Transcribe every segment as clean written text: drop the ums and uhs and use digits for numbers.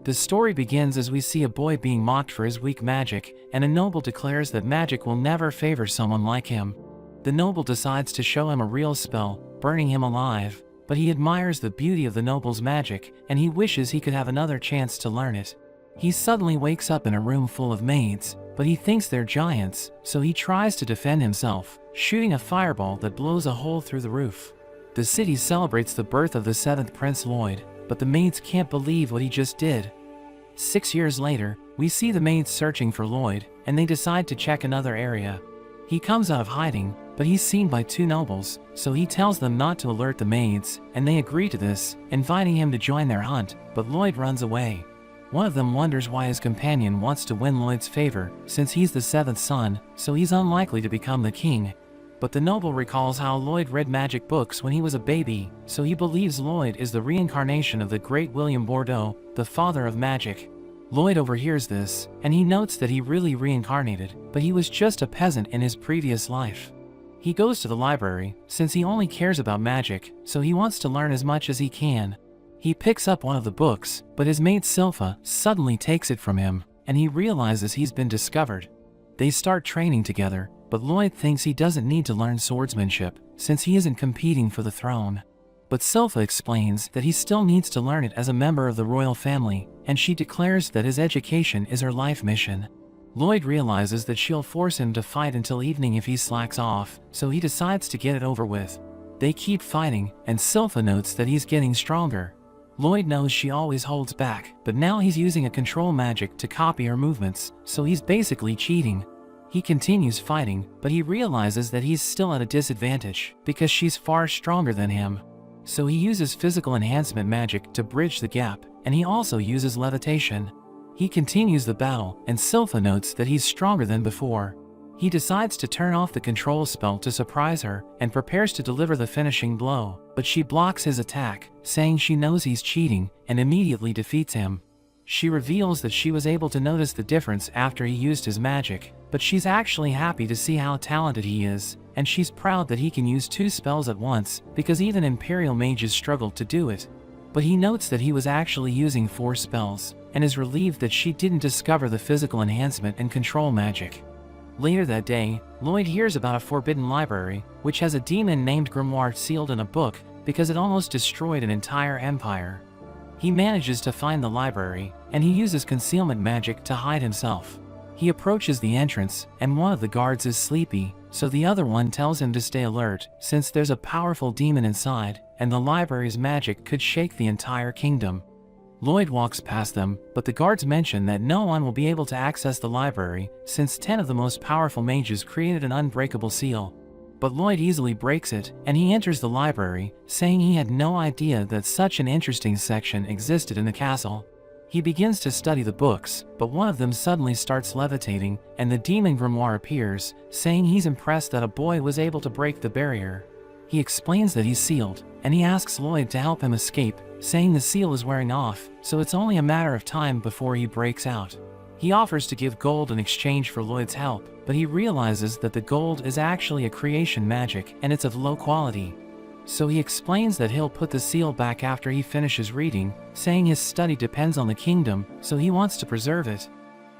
The story begins as we see a boy being mocked for his weak magic, and a noble declares that magic will never favor someone like him. The noble decides to show him a real spell, burning him alive, but he admires the beauty of the noble's magic, and he wishes he could have another chance to learn it. He suddenly wakes up in a room full of maids, but he thinks they're giants, so he tries to defend himself, shooting a fireball that blows a hole through the roof. The city celebrates the birth of the 7th Prince Lloyd, but the maids can't believe what he just did. 6 years later, we see the maids searching for Lloyd, and they decide to check another area. He comes out of hiding, but he's seen by 2 nobles, so he tells them not to alert the maids, and they agree to this, inviting him to join their hunt, but Lloyd runs away. One of them wonders why his companion wants to win Lloyd's favor, since he's the 7th son, so he's unlikely to become the king. But the noble recalls how Lloyd read magic books when he was a baby, so he believes Lloyd is the reincarnation of the great William Bordeaux, the father of magic. Lloyd overhears this, and he notes that he really reincarnated, but he was just a peasant in his previous life. He goes to the library, since he only cares about magic, so he wants to learn as much as he can. He picks up one of the books, but his mate Silpha suddenly takes it from him, and he realizes he's been discovered. They start training together, but Lloyd thinks he doesn't need to learn swordsmanship, since he isn't competing for the throne. But Silpha explains that he still needs to learn it as a member of the royal family, and she declares that his education is her life mission. Lloyd realizes that she'll force him to fight until evening if he slacks off, so he decides to get it over with. They keep fighting, and Silpha notes that he's getting stronger. Lloyd knows she always holds back, but now he's using a control magic to copy her movements, so he's basically cheating. He continues fighting, but he realizes that he's still at a disadvantage, because she's far stronger than him. So he uses physical enhancement magic to bridge the gap, and he also uses levitation. He continues the battle, and Silpha notes that he's stronger than before. He decides to turn off the control spell to surprise her, and prepares to deliver the finishing blow, but she blocks his attack, saying she knows he's cheating, and immediately defeats him. She reveals that she was able to notice the difference after he used his magic, but she's actually happy to see how talented he is, and she's proud that he can use 2 spells at once, because even Imperial mages struggled to do it. But he notes that he was actually using 4 spells, and is relieved that she didn't discover the physical enhancement and control magic. Later that day, Lloyd hears about a forbidden library, which has a demon named Grimoire sealed in a book because it almost destroyed an entire empire. He manages to find the library, and he uses concealment magic to hide himself. He approaches the entrance, and one of the guards is sleepy, so the other one tells him to stay alert, since there's a powerful demon inside, and the library's magic could shake the entire kingdom. Lloyd walks past them, but the guards mention that no one will be able to access the library, since 10 of the most powerful mages created an unbreakable seal. But Lloyd easily breaks it, and he enters the library, saying he had no idea that such an interesting section existed in the castle. He begins to study the books, but one of them suddenly starts levitating, and the demon Grimoire appears, saying he's impressed that a boy was able to break the barrier. He explains that he's sealed, and he asks Lloyd to help him escape, saying the seal is wearing off, so it's only a matter of time before he breaks out. He offers to give gold in exchange for Lloyd's help, but he realizes that the gold is actually a creation magic and it's of low quality. So he explains that he'll put the seal back after he finishes reading, saying his study depends on the kingdom, so he wants to preserve it.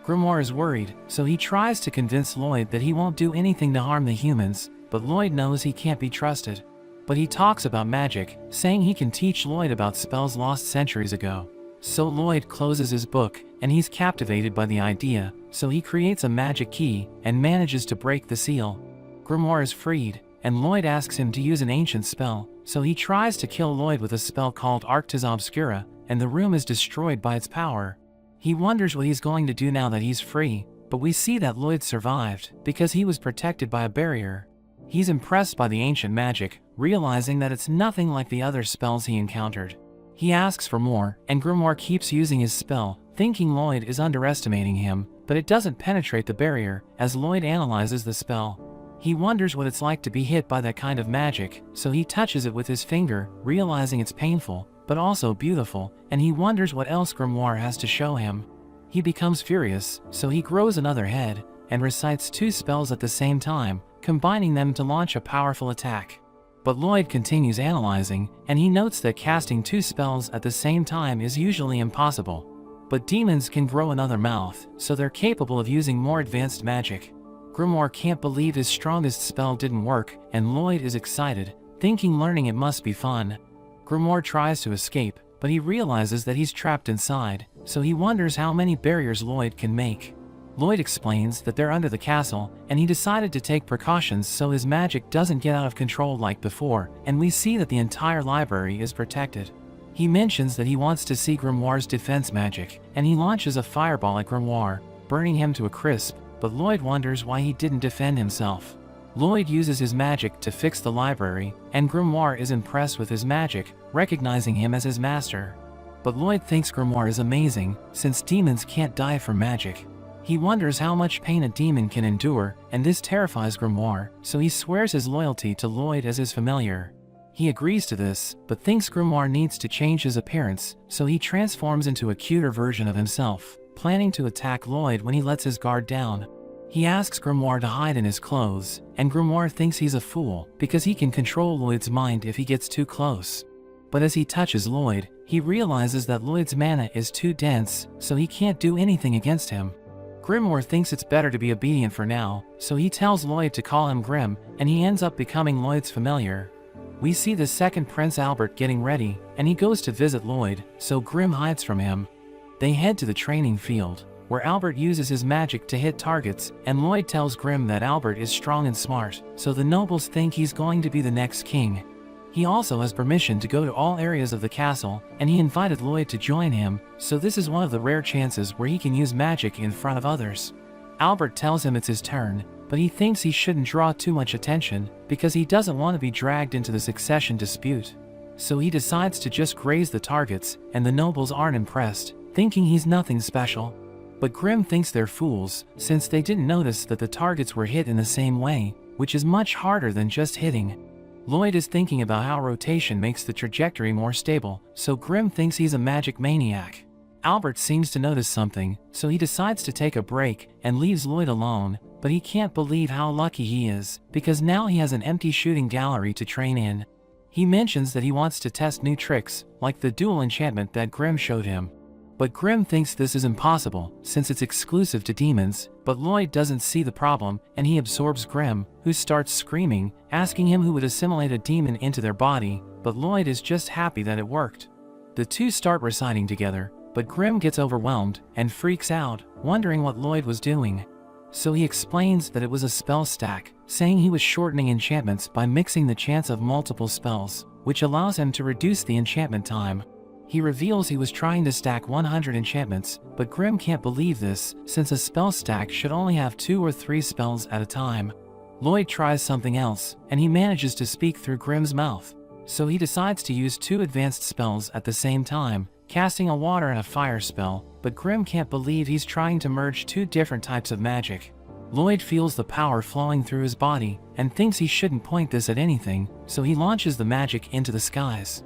Grimoire is worried, so he tries to convince Lloyd that he won't do anything to harm the humans, but Lloyd knows he can't be trusted. But he talks about magic, saying he can teach Lloyd about spells lost centuries ago. So Lloyd closes his book, and he's captivated by the idea, so he creates a magic key, and manages to break the seal. Grimoire is freed, and Lloyd asks him to use an ancient spell, so he tries to kill Lloyd with a spell called Arctis Obscura, and the room is destroyed by its power. He wonders what he's going to do now that he's free, but we see that Lloyd survived, because he was protected by a barrier. He's impressed by the ancient magic, realizing that it's nothing like the other spells he encountered. He asks for more, and Grimoire keeps using his spell, thinking Lloyd is underestimating him, but it doesn't penetrate the barrier, as Lloyd analyzes the spell. He wonders what it's like to be hit by that kind of magic, so he touches it with his finger, realizing it's painful, but also beautiful, and he wonders what else Grimoire has to show him. He becomes furious, so he grows another head, and recites 2 spells at the same time, combining them to launch a powerful attack. But Lloyd continues analyzing, and he notes that casting 2 spells at the same time is usually impossible. But demons can grow another mouth, so they're capable of using more advanced magic. Grimoire can't believe his strongest spell didn't work, and Lloyd is excited, thinking learning it must be fun. Grimoire tries to escape, but he realizes that he's trapped inside, so he wonders how many barriers Lloyd can make. Lloyd explains that they're under the castle, and he decided to take precautions so his magic doesn't get out of control like before, and we see that the entire library is protected. He mentions that he wants to see Grimoire's defense magic, and he launches a fireball at Grimoire, burning him to a crisp, but Lloyd wonders why he didn't defend himself. Lloyd uses his magic to fix the library, and Grimoire is impressed with his magic, recognizing him as his master. But Lloyd thinks Grimoire is amazing, since demons can't die from magic. He wonders how much pain a demon can endure, and this terrifies Grimoire, so he swears his loyalty to Lloyd as his familiar. He agrees to this, but thinks Grimoire needs to change his appearance, so he transforms into a cuter version of himself, planning to attack Lloyd when he lets his guard down. He asks Grimoire to hide in his clothes, and Grimoire thinks he's a fool, because he can control Lloyd's mind if he gets too close. But as he touches Lloyd, he realizes that Lloyd's mana is too dense, so he can't do anything against him. Grimoire thinks it's better to be obedient for now, so he tells Lloyd to call him Grim, and he ends up becoming Lloyd's familiar. We see the second Prince Albert getting ready, and he goes to visit Lloyd, so Grim hides from him. They head to the training field, where Albert uses his magic to hit targets, and Lloyd tells Grim that Albert is strong and smart, so the nobles think he's going to be the next king. He also has permission to go to all areas of the castle, and he invited Lloyd to join him, so this is one of the rare chances where he can use magic in front of others. Albert tells him it's his turn, but he thinks he shouldn't draw too much attention, because he doesn't want to be dragged into the succession dispute. So he decides to just graze the targets, and the nobles aren't impressed, thinking he's nothing special. But Grim thinks they're fools, since they didn't notice that the targets were hit in the same way, which is much harder than just hitting. Lloyd is thinking about how rotation makes the trajectory more stable, so Grim thinks he's a magic maniac. Albert seems to notice something, so he decides to take a break and leaves Lloyd alone, but he can't believe how lucky he is, because now he has an empty shooting gallery to train in. He mentions that he wants to test new tricks, like the dual enchantment that Grim showed him. But Grim thinks this is impossible, since it's exclusive to demons, but Lloyd doesn't see the problem, and he absorbs Grim, who starts screaming, asking him who would assimilate a demon into their body, but Lloyd is just happy that it worked. The two start reciting together, but Grim gets overwhelmed and freaks out, wondering what Lloyd was doing. So he explains that it was a spell stack, saying he was shortening enchantments by mixing the chance of multiple spells, which allows him to reduce the enchantment time. He reveals he was trying to stack 100 enchantments, but Grim can't believe this, since a spell stack should only have 2 or 3 spells at a time. Lloyd tries something else, and he manages to speak through Grim's mouth. So he decides to use 2 advanced spells at the same time, casting a water and a fire spell, but Grim can't believe he's trying to merge 2 different types of magic. Lloyd feels the power flowing through his body, and thinks he shouldn't point this at anything, so he launches the magic into the skies.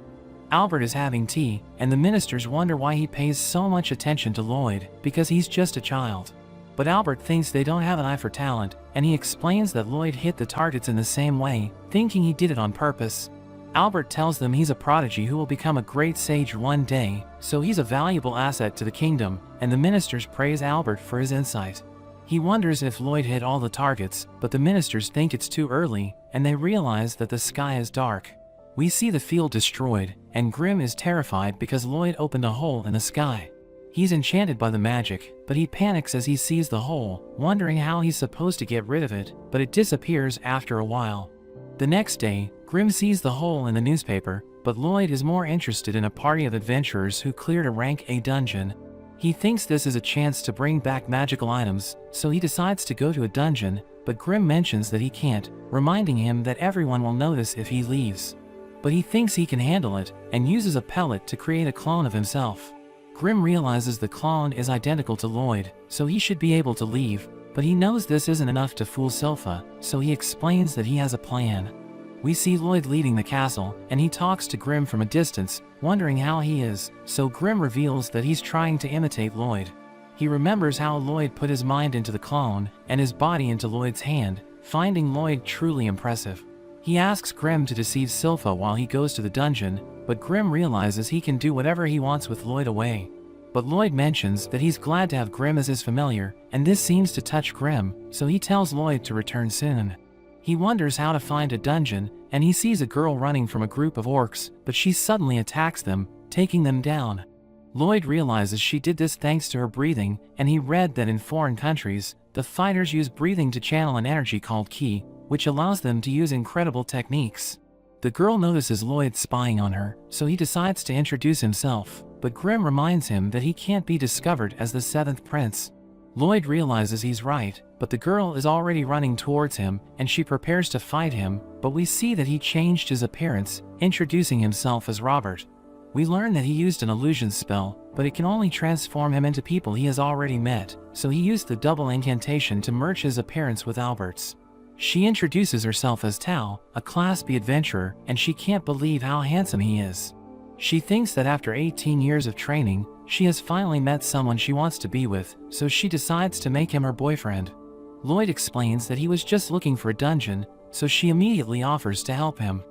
Albert is having tea, and the ministers wonder why he pays so much attention to Lloyd, because he's just a child. But Albert thinks they don't have an eye for talent, and he explains that Lloyd hit the targets in the same way, thinking he did it on purpose. Albert tells them he's a prodigy who will become a great sage one day, so he's a valuable asset to the kingdom, and the ministers praise Albert for his insight. He wonders if Lloyd hit all the targets, but the ministers think it's too early, and they realize that the sky is dark. We see the field destroyed, and Grim is terrified because Lloyd opened a hole in the sky. He's enchanted by the magic, but he panics as he sees the hole, wondering how he's supposed to get rid of it, but it disappears after a while. The next day, Grim sees the hole in the newspaper, but Lloyd is more interested in a party of adventurers who cleared a rank A dungeon. He thinks this is a chance to bring back magical items, so he decides to go to a dungeon, but Grim mentions that he can't, reminding him that everyone will notice if he leaves. But he thinks he can handle it, and uses a pellet to create a clone of himself. Grim realizes the clone is identical to Lloyd, so he should be able to leave, but he knows this isn't enough to fool Silpha, so he explains that he has a plan. We see Lloyd leading the castle, and he talks to Grim from a distance, wondering how he is, so Grim reveals that he's trying to imitate Lloyd. He remembers how Lloyd put his mind into the clone, and his body into Lloyd's hand, finding Lloyd truly impressive. He asks Grim to deceive Silpha while he goes to the dungeon, but Grim realizes he can do whatever he wants with Lloyd away. But Lloyd mentions that he's glad to have Grimm as his familiar, and this seems to touch Grimm, so he tells Lloyd to return soon. He wonders how to find a dungeon, and he sees a girl running from a group of orcs, but she suddenly attacks them, taking them down. Lloyd realizes she did this thanks to her breathing, and he read that in foreign countries, the fighters use breathing to channel an energy called ki, which allows them to use incredible techniques. The girl notices Lloyd spying on her, so he decides to introduce himself, but Grimm reminds him that he can't be discovered as the seventh prince. Lloyd realizes he's right, but the girl is already running towards him, and she prepares to fight him, but we see that he changed his appearance, introducing himself as Robert. We learn that he used an illusion spell, but it can only transform him into people he has already met, so he used the double incantation to merge his appearance with Albert's. She introduces herself as Tao, a Class B adventurer, and she can't believe how handsome he is. She thinks that after 18 years of training, she has finally met someone she wants to be with, so she decides to make him her boyfriend. Lloyd explains that he was just looking for a dungeon, so she immediately offers to help him.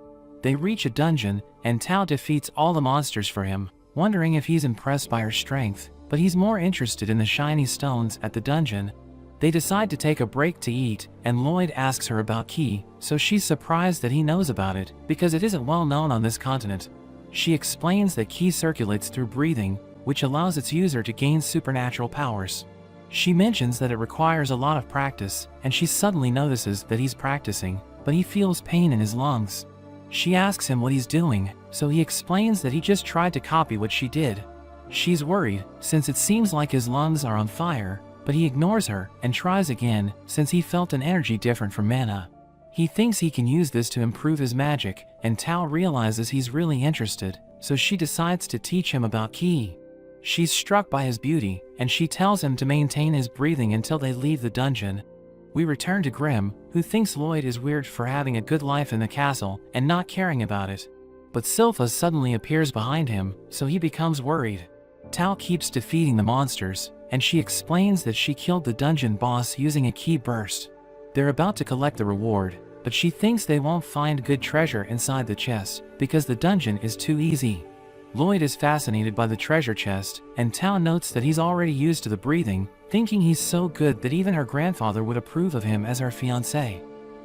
They reach a dungeon, and Tao defeats all the monsters for him, wondering if he's impressed by her strength, but he's more interested in the shiny stones at the dungeon. They decide to take a break to eat, and Lloyd asks her about ki, so she's surprised that he knows about it, because it isn't well known on this continent. She explains that ki circulates through breathing, which allows its user to gain supernatural powers. She mentions that it requires a lot of practice, and she suddenly notices that he's practicing, but he feels pain in his lungs. She asks him what he's doing, so he explains that he just tried to copy what she did. She's worried, since it seems like his lungs are on fire, but he ignores her and tries again, since he felt an energy different from mana. He thinks he can use this to improve his magic, and Tao realizes he's really interested, so she decides to teach him about ki. She's struck by his beauty, and she tells him to maintain his breathing until they leave the dungeon. We return to Grimm, who thinks Lloyd is weird for having a good life in the castle and not caring about it. But Silpha suddenly appears behind him, so he becomes worried. Tao keeps defeating the monsters, and she explains that she killed the dungeon boss using a ki burst. They're about to collect the reward, but she thinks they won't find good treasure inside the chest, because the dungeon is too easy. Lloyd is fascinated by the treasure chest, and Tao notes that he's already used to the breathing, thinking he's so good that even her grandfather would approve of him as her fiancé.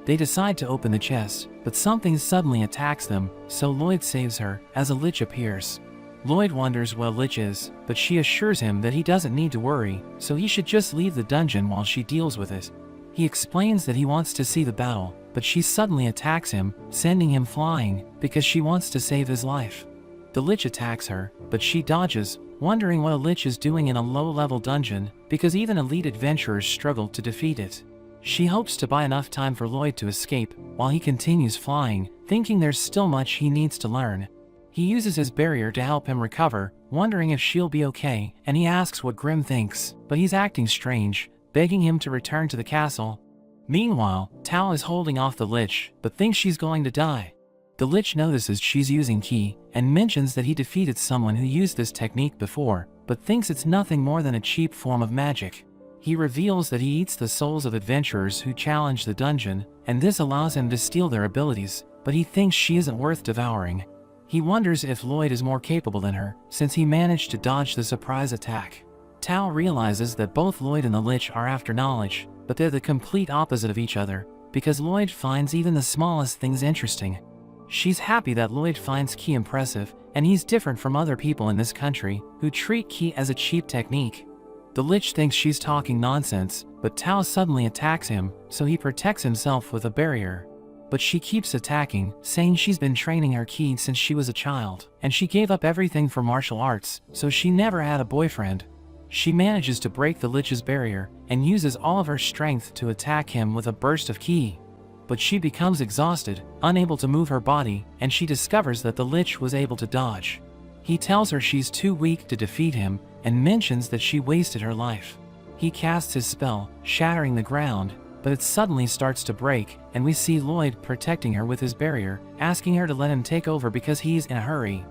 They decide to open the chest, but something suddenly attacks them, so Lloyd saves her, as a lich appears. Lloyd wonders what a lich is, but she assures him that he doesn't need to worry, so he should just leave the dungeon while she deals with it. He explains that he wants to see the battle, but she suddenly attacks him, sending him flying, because she wants to save his life. The lich attacks her, but she dodges, wondering what a lich is doing in a low-level dungeon, because even elite adventurers struggle to defeat it. She hopes to buy enough time for Lloyd to escape, while he continues flying, thinking there's still much he needs to learn. He uses his barrier to help him recover, wondering if she'll be okay, and he asks what Grimm thinks, but he's acting strange, begging him to return to the castle. Meanwhile, Tao is holding off the lich, but thinks she's going to die. The lich notices she's using ki, and mentions that he defeated someone who used this technique before, but thinks it's nothing more than a cheap form of magic. He reveals that he eats the souls of adventurers who challenge the dungeon, and this allows him to steal their abilities, but he thinks she isn't worth devouring. He wonders if Lloyd is more capable than her, since he managed to dodge the surprise attack. Tao realizes that both Lloyd and the lich are after knowledge, but they're the complete opposite of each other, because Lloyd finds even the smallest things interesting. She's happy that Lloyd finds ki impressive, and he's different from other people in this country, who treat ki as a cheap technique. The lich thinks she's talking nonsense, but Tao suddenly attacks him, so he protects himself with a barrier. But she keeps attacking, saying she's been training her ki since she was a child, and she gave up everything for martial arts, so she never had a boyfriend. She manages to break the lich's barrier, and uses all of her strength to attack him with a burst of ki. But she becomes exhausted, unable to move her body, and she discovers that the lich was able to dodge. He tells her she's too weak to defeat him, and mentions that she wasted her life. He casts his spell, shattering the ground, but it suddenly starts to break, and we see Lloyd protecting her with his barrier, asking her to let him take over because he's in a hurry.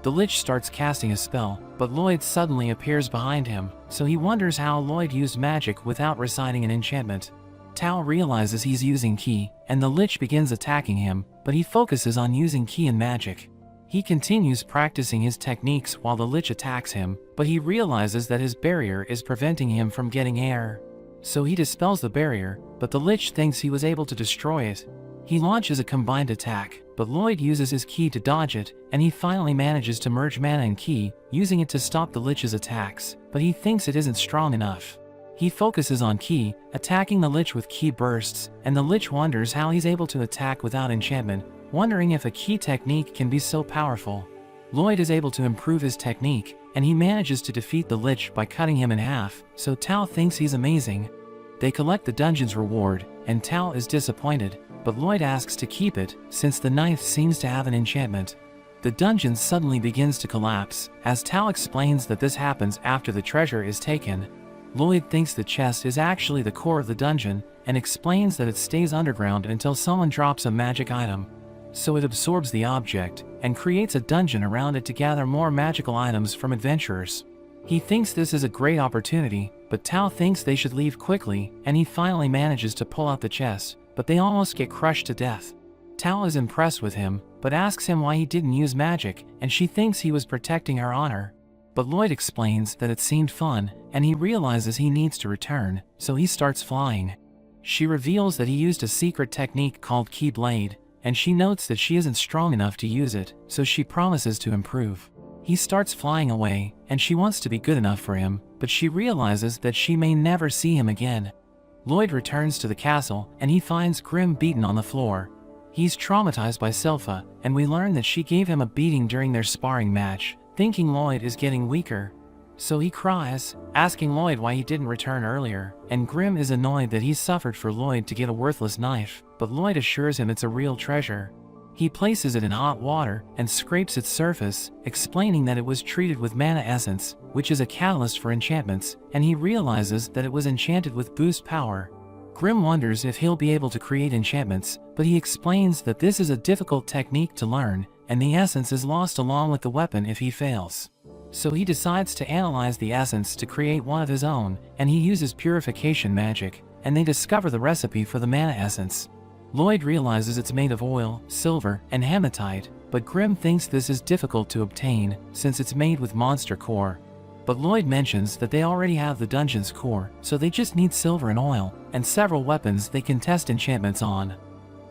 The lich starts casting a spell, but Lloyd suddenly appears behind him, so he wonders how Lloyd used magic without reciting an enchantment. Tao realizes he's using ki, and the lich begins attacking him, but he focuses on using ki and magic. He continues practicing his techniques while the lich attacks him, but he realizes that his barrier is preventing him from getting air. So he dispels the barrier, but the lich thinks he was able to destroy it. He launches a combined attack, but Lloyd uses his ki to dodge it, and he finally manages to merge mana and ki, using it to stop the lich's attacks, but he thinks it isn't strong enough. He focuses on ki, attacking the lich with ki bursts, and the lich wonders how he's able to attack without enchantment, wondering if a ki technique can be so powerful. Lloyd is able to improve his technique, and he manages to defeat the lich by cutting him in half, so Tao thinks he's amazing. They collect the dungeon's reward, and Tao is disappointed, but Lloyd asks to keep it, since the knife seems to have an enchantment. The dungeon suddenly begins to collapse, as Tao explains that this happens after the treasure is taken. Lloyd thinks the chest is actually the core of the dungeon, and explains that it stays underground until someone drops a magic item. So it absorbs the object, and creates a dungeon around it to gather more magical items from adventurers. He thinks this is a great opportunity, but Tao thinks they should leave quickly, and he finally manages to pull out the chest, but they almost get crushed to death. Tao is impressed with him, but asks him why he didn't use magic, and she thinks he was protecting her honor. But Lloyd explains that it seemed fun, and he realizes he needs to return, so he starts flying. She reveals that he used a secret technique called Key Blade, and she notes that she isn't strong enough to use it, so she promises to improve. He starts flying away, and she wants to be good enough for him, but she realizes that she may never see him again. Lloyd returns to the castle, and he finds Grim beaten on the floor. He's traumatized by Silpha, and we learn that she gave him a beating during their sparring match, thinking Lloyd is getting weaker. So he cries, asking Lloyd why he didn't return earlier, and Grim is annoyed that he suffered for Lloyd to get a worthless knife, but Lloyd assures him it's a real treasure. He places it in hot water and scrapes its surface, explaining that it was treated with mana essence, which is a catalyst for enchantments, and he realizes that it was enchanted with boost power. Grim wonders if he'll be able to create enchantments, but he explains that this is a difficult technique to learn, and the essence is lost along with the weapon if he fails. So he decides to analyze the essence to create one of his own, and he uses purification magic, and they discover the recipe for the mana essence. Lloyd realizes it's made of oil, silver, and hematite, but Grim thinks this is difficult to obtain, since it's made with monster core. But Lloyd mentions that they already have the dungeon's core, so they just need silver and oil, and several weapons they can test enchantments on.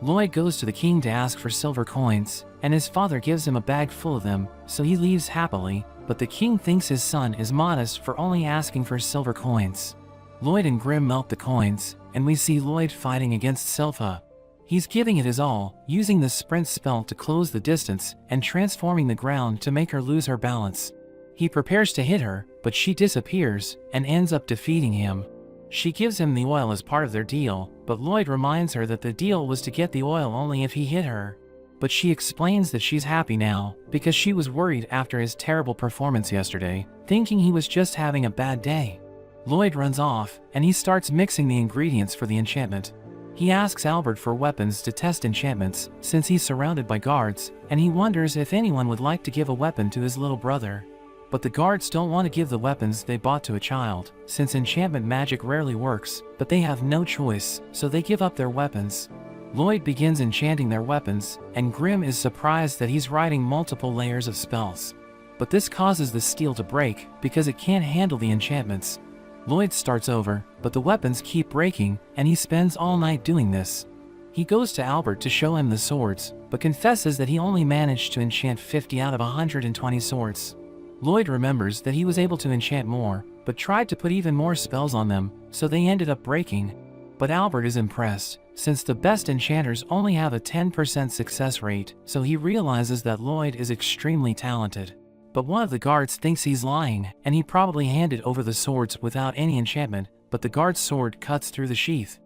Lloyd goes to the king to ask for silver coins, and his father gives him a bag full of them, so he leaves happily, but the king thinks his son is modest for only asking for silver coins. Lloyd and Grim melt the coins, and we see Lloyd fighting against Silpha. He's giving it his all, using the sprint spell to close the distance, and transforming the ground to make her lose her balance. He prepares to hit her, but she disappears, and ends up defeating him. She gives him the oil as part of their deal, but Lloyd reminds her that the deal was to get the oil only if he hit her. But she explains that she's happy now, because she was worried after his terrible performance yesterday, thinking he was just having a bad day. Lloyd runs off, and he starts mixing the ingredients for the enchantment. He asks Albert for weapons to test enchantments, since he's surrounded by guards, and he wonders if anyone would like to give a weapon to his little brother. But the guards don't want to give the weapons they bought to a child, since enchantment magic rarely works, but they have no choice, so they give up their weapons. Lloyd begins enchanting their weapons, and Grim is surprised that he's writing multiple layers of spells. But this causes the steel to break, because it can't handle the enchantments. Lloyd starts over, but the weapons keep breaking, and he spends all night doing this. He goes to Albert to show him the swords, but confesses that he only managed to enchant 50 out of 120 swords. Lloyd remembers that he was able to enchant more, but tried to put even more spells on them, so they ended up breaking. But Albert is impressed, since the best enchanters only have a 10% success rate, so he realizes that Lloyd is extremely talented. But one of the guards thinks he's lying, and he probably handed over the swords without any enchantment, but the guard's sword cuts through the sheath.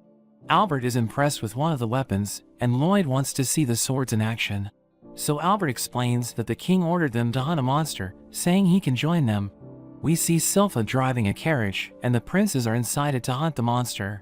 Albert is impressed with one of the weapons, and Lloyd wants to see the swords in action. So Albert explains that the king ordered them to hunt a monster, saying he can join them. We see Silpha driving a carriage, and the princes are incited to hunt the monster.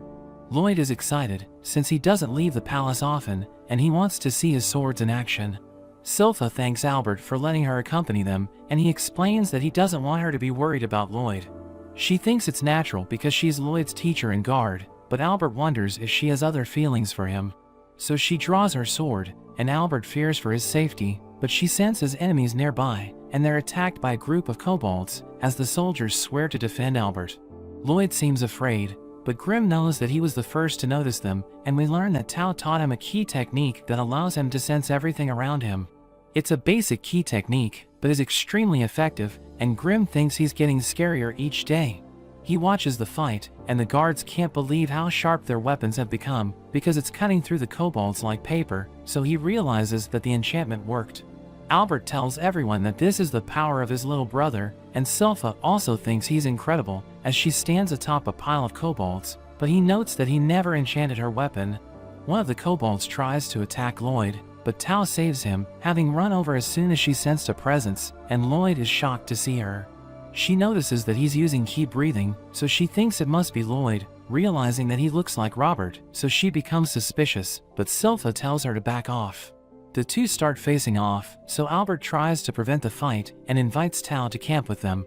Lloyd is excited, since he doesn't leave the palace often, and he wants to see his swords in action. Silpha thanks Albert for letting her accompany them, and he explains that he doesn't want her to be worried about Lloyd. She thinks it's natural because she's Lloyd's teacher and guard, but Albert wonders if she has other feelings for him. So she draws her sword, and Albert fears for his safety, but she senses enemies nearby, and they're attacked by a group of kobolds, as the soldiers swear to defend Albert. Lloyd seems afraid, but Grimm knows that he was the first to notice them, and we learn that Tao taught him a key technique that allows him to sense everything around him. It's a basic key technique, but is extremely effective, and Grimm thinks he's getting scarier each day. He watches the fight, and the guards can't believe how sharp their weapons have become, because it's cutting through the kobolds like paper, so he realizes that the enchantment worked. Albert tells everyone that this is the power of his little brother, and Silpha also thinks he's incredible, as she stands atop a pile of kobolds, but he notes that he never enchanted her weapon. One of the kobolds tries to attack Lloyd, but Tao saves him, having run over as soon as she sensed a presence, and Lloyd is shocked to see her. She notices that he's using key breathing, so she thinks it must be Lloyd, realizing that he looks like Robert, so she becomes suspicious, but Silpha tells her to back off. The two start facing off, so Albert tries to prevent the fight and invites Tao to camp with them.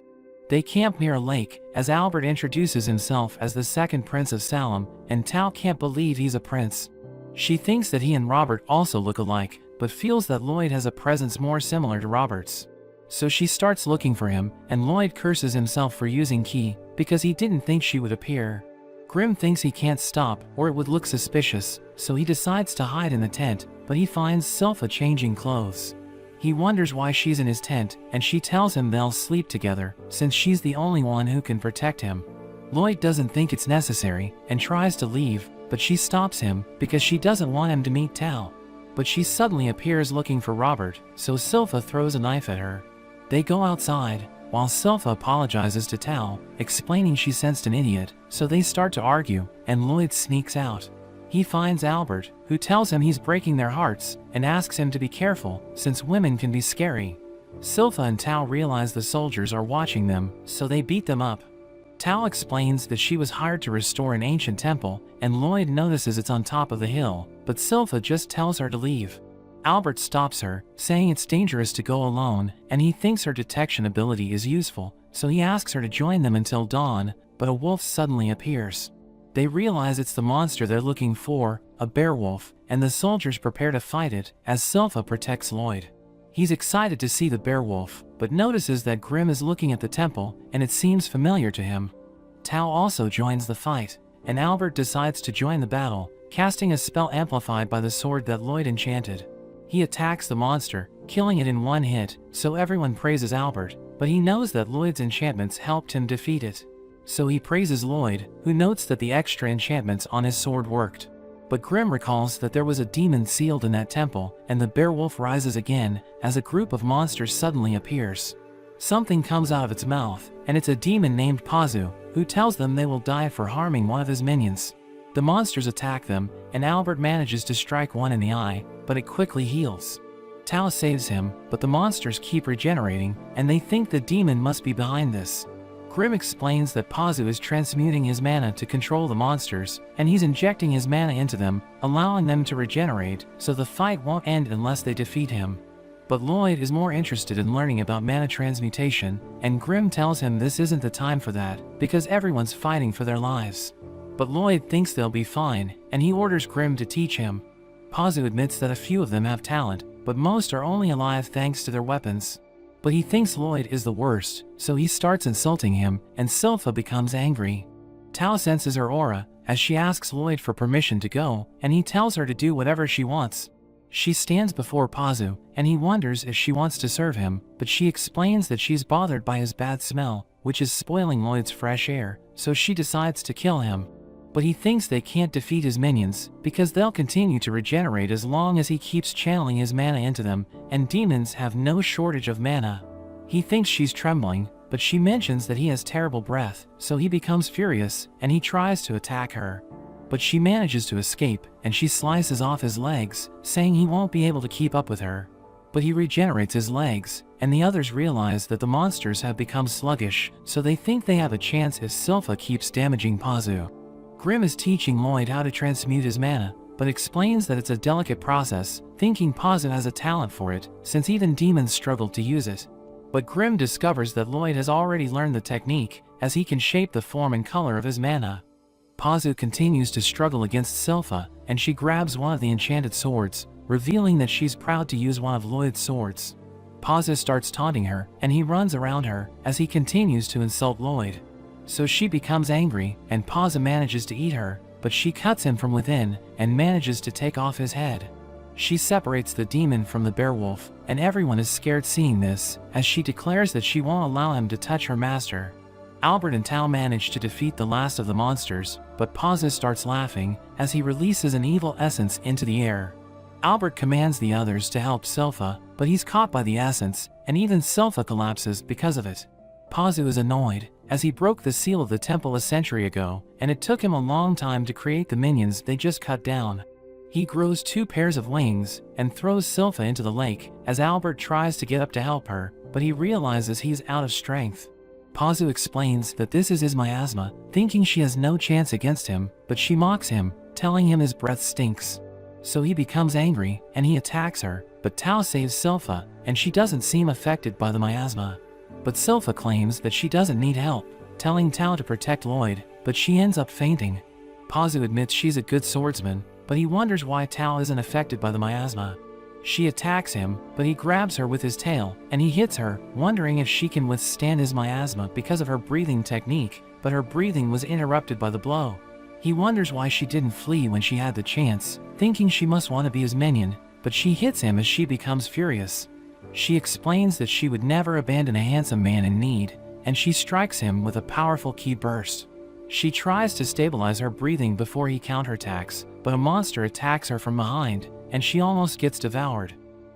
They camp near a lake, as Albert introduces himself as the second prince of Salem, and Tao can't believe he's a prince. She thinks that he and Robert also look alike, but feels that Lloyd has a presence more similar to Robert's. So she starts looking for him, and Lloyd curses himself for using key, because he didn't think she would appear. Grimm thinks he can't stop, or it would look suspicious, so he decides to hide in the tent, but he finds Silpha changing clothes. He wonders why she's in his tent, and she tells him they'll sleep together, since she's the only one who can protect him. Lloyd doesn't think it's necessary, and tries to leave, but she stops him, because she doesn't want him to meet Tao. But she suddenly appears looking for Robert, so Silpha throws a knife at her. They go outside, while Silpha apologizes to Tao, explaining she sensed an idiot, so they start to argue, and Lloyd sneaks out. He finds Albert, who tells him he's breaking their hearts, and asks him to be careful, since women can be scary. Silpha and Tao realize the soldiers are watching them, so they beat them up. Tao explains that she was hired to restore an ancient temple, and Lloyd notices it's on top of the hill, but Silpha just tells her to leave. Albert stops her, saying it's dangerous to go alone, and he thinks her detection ability is useful, so he asks her to join them until dawn, but a wolf suddenly appears. They realize it's the monster they're looking for, a bear-wolf, and the soldiers prepare to fight it, as Silpha protects Lloyd. He's excited to see the bear-wolf, but notices that Grimm is looking at the temple, and it seems familiar to him. Tao also joins the fight, and Albert decides to join the battle, casting a spell amplified by the sword that Lloyd enchanted. He attacks the monster, killing it in one hit, so everyone praises Albert, but he knows that Lloyd's enchantments helped him defeat it. So he praises Lloyd, who notes that the extra enchantments on his sword worked. But Grimm recalls that there was a demon sealed in that temple, and the bear-wolf rises again, as a group of monsters suddenly appears. Something comes out of its mouth, and it's a demon named Pazu, who tells them they will die for harming one of his minions. The monsters attack them, and Albert manages to strike one in the eye, but it quickly heals. Tao saves him, but the monsters keep regenerating, and they think the demon must be behind this. Grimm explains that Pazu is transmuting his mana to control the monsters, and he's injecting his mana into them, allowing them to regenerate, so the fight won't end unless they defeat him. But Lloyd is more interested in learning about mana transmutation, and Grimm tells him this isn't the time for that, because everyone's fighting for their lives. But Lloyd thinks they'll be fine, and he orders Grimm to teach him. Pazu admits that a few of them have talent, but most are only alive thanks to their weapons. But he thinks Lloyd is the worst, so he starts insulting him, and Silpha becomes angry. Tao senses her aura, as she asks Lloyd for permission to go, and he tells her to do whatever she wants. She stands before Pazu, and he wonders if she wants to serve him, but she explains that she's bothered by his bad smell, which is spoiling Lloyd's fresh air, so she decides to kill him. But he thinks they can't defeat his minions, because they'll continue to regenerate as long as he keeps channeling his mana into them, and demons have no shortage of mana. He thinks she's trembling, but she mentions that he has terrible breath, so he becomes furious, and he tries to attack her. But she manages to escape, and she slices off his legs, saying he won't be able to keep up with her. But he regenerates his legs, and the others realize that the monsters have become sluggish, so they think they have a chance if Silpha keeps damaging Pazu. Grimm is teaching Lloyd how to transmute his mana, but explains that it's a delicate process, thinking Pazu has a talent for it, since even demons struggled to use it. But Grimm discovers that Lloyd has already learned the technique, as he can shape the form and color of his mana. Pazu continues to struggle against Silpha, and she grabs one of the enchanted swords, revealing that she's proud to use one of Lloyd's swords. Pazu starts taunting her, and he runs around her as he continues to insult Lloyd. So she becomes angry, and Pazu manages to eat her, but she cuts him from within and manages to take off his head. She separates the demon from the beowulf, and everyone is scared seeing this, as she declares that she won't allow him to touch her master. Albert and Tao manage to defeat the last of the monsters, but Pazu starts laughing as he releases an evil essence into the air. Albert commands the others to help Silpha, but he's caught by the essence, and even Silpha collapses because of it. Pazu is annoyed, as he broke the seal of the temple a century ago, and it took him a long time to create the minions they just cut down. He grows 2 pairs of wings and throws Silpha into the lake as Albert tries to get up to help her, but he realizes he's out of strength. Pazu explains that this is his miasma, thinking she has no chance against him, but she mocks him, telling him his breath stinks. So he becomes angry and he attacks her, but Tao saves Silpha, and she doesn't seem affected by the miasma. But Silpha claims that she doesn't need help, telling Tao to protect Lloyd, but she ends up fainting. Pazu admits she's a good swordsman, but he wonders why Tao isn't affected by the miasma. She attacks him, but he grabs her with his tail, and he hits her, wondering if she can withstand his miasma because of her breathing technique, but her breathing was interrupted by the blow. He wonders why she didn't flee when she had the chance, thinking she must want to be his minion, but she hits him as she becomes furious. She explains that she would never abandon a handsome man in need, and she strikes him with a powerful ki burst. She tries to stabilize her breathing before he counterattacks, but a monster attacks her from behind, and she almost gets devoured.